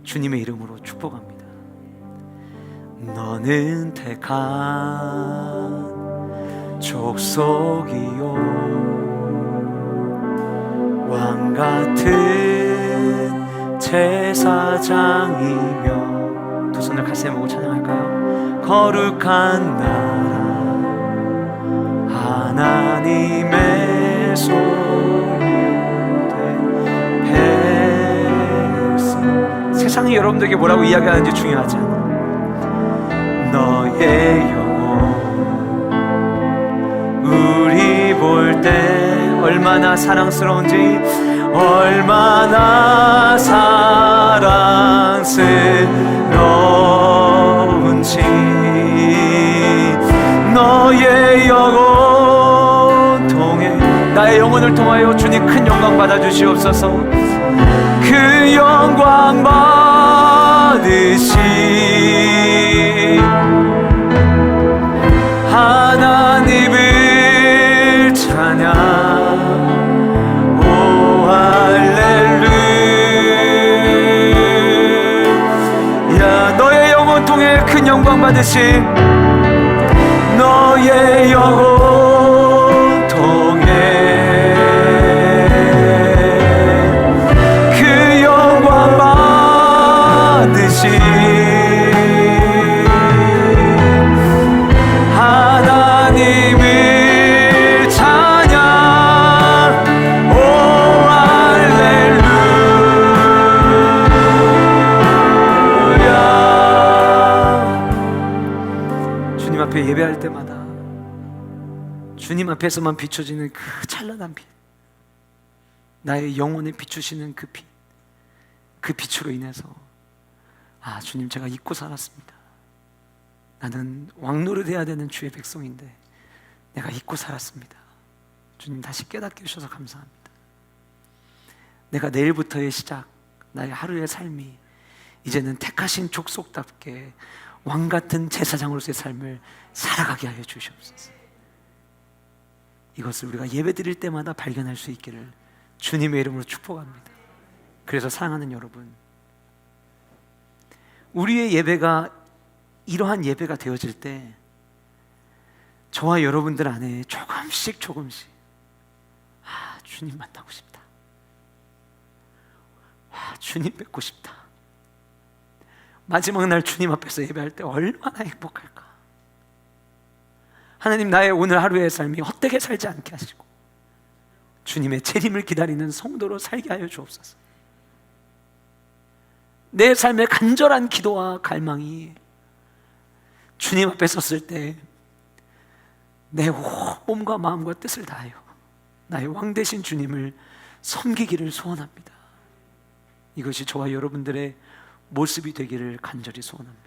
Speaker 1: 주님의 이름으로 축복합니다. 너는 택한 족속이요 왕같은 제사장이며, 두 손을 가슴에 모으고 찬양할까요? 거룩한 나라 하나님의 소유된 백성. 세상이 여러분들에게 뭐라고 이야기하는지 중요하지 않아. 너의 영혼 우리 볼 때 얼마나 사랑스러운지, 얼마나 사랑스러운지, 너의 너의 영혼 통해 나의 영혼을 통하여 주님 큰 영광 받아주시옵소서. 그 영광 받으시 하나님을 찬양. 오 할렐루야. 너의 영혼 통해 큰 영광 받으시 너의 영혼 통해 그 영광 받으시 하나님을 찬양. 오 할렐루야. 주님 앞에 예배할 때마다 주님 앞에서만 비춰지는 그 찬란한 빛, 나의 영혼에 비추시는 그 빛, 그 빛으로 인해서 아 주님, 제가 잊고 살았습니다. 나는 왕노릇해야 되는 주의 백성인데 내가 잊고 살았습니다. 주님 다시 깨닫게 해주셔서 감사합니다. 내가 내일부터의 시작, 나의 하루의 삶이 이제는 택하신 족속답게 왕같은 제사장으로서의 삶을 살아가게 하여 주시옵소서. 이것을 우리가 예배드릴 때마다 발견할 수 있기를 주님의 이름으로 축복합니다. 그래서 사랑하는 여러분, 우리의 예배가 이러한 예배가 되어질 때 저와 여러분들 안에 조금씩 아 주님 만나고 싶다, 아 주님 뵙고 싶다, 마지막 날 주님 앞에서 예배할 때 얼마나 행복할까. 하나님, 나의 오늘 하루의 삶이 헛되게 살지 않게 하시고 주님의 재림을 기다리는 성도로 살게 하여 주옵소서. 내 삶의 간절한 기도와 갈망이 주님 앞에 섰을 때 내 몸과 마음과 뜻을 다하여 나의 왕 되신 주님을 섬기기를 소원합니다. 이것이 저와 여러분들의 모습이 되기를 간절히 소원합니다.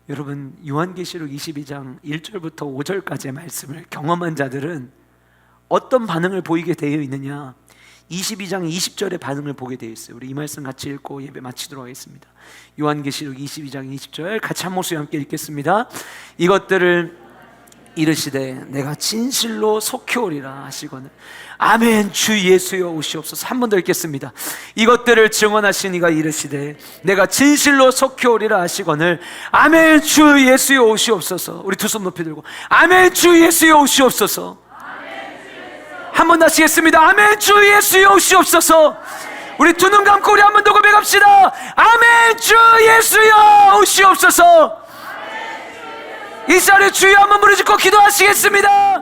Speaker 1: 여러분, 요한계시록 22장 1절부터 5절까지의 말씀을 경험한 자들은 어떤 반응을 보이게 되어 있느냐, 22장 20절의 반응을 보게 되어 있어요. 우리 이 말씀 같이 읽고 예배 마치도록 하겠습니다. 요한계시록 22장 20절 같이 한 목소리 함께 읽겠습니다. 이것들을 이르시되 내가 진실로 속히 오리라 하시거늘 아멘. 주 예수여 오시옵소서. 한 번 더 읽겠습니다. 이것들을 증언하신 이가 이르시되 내가 진실로 속히 오리라 하시거늘 아멘. 주 예수여 오시옵소서. 우리 두 손 높이 들고 아멘. 주 예수여 오시옵소서. 한 번 다시 하겠습니다. 아멘. 주 예수여 오시옵소서. 우리 두 눈 감고 우리 한 번 더 고백합시다. 아멘. 주 예수여 오시옵소서. 이 자리에 주여 한번 부르짖고 기도하시겠습니다.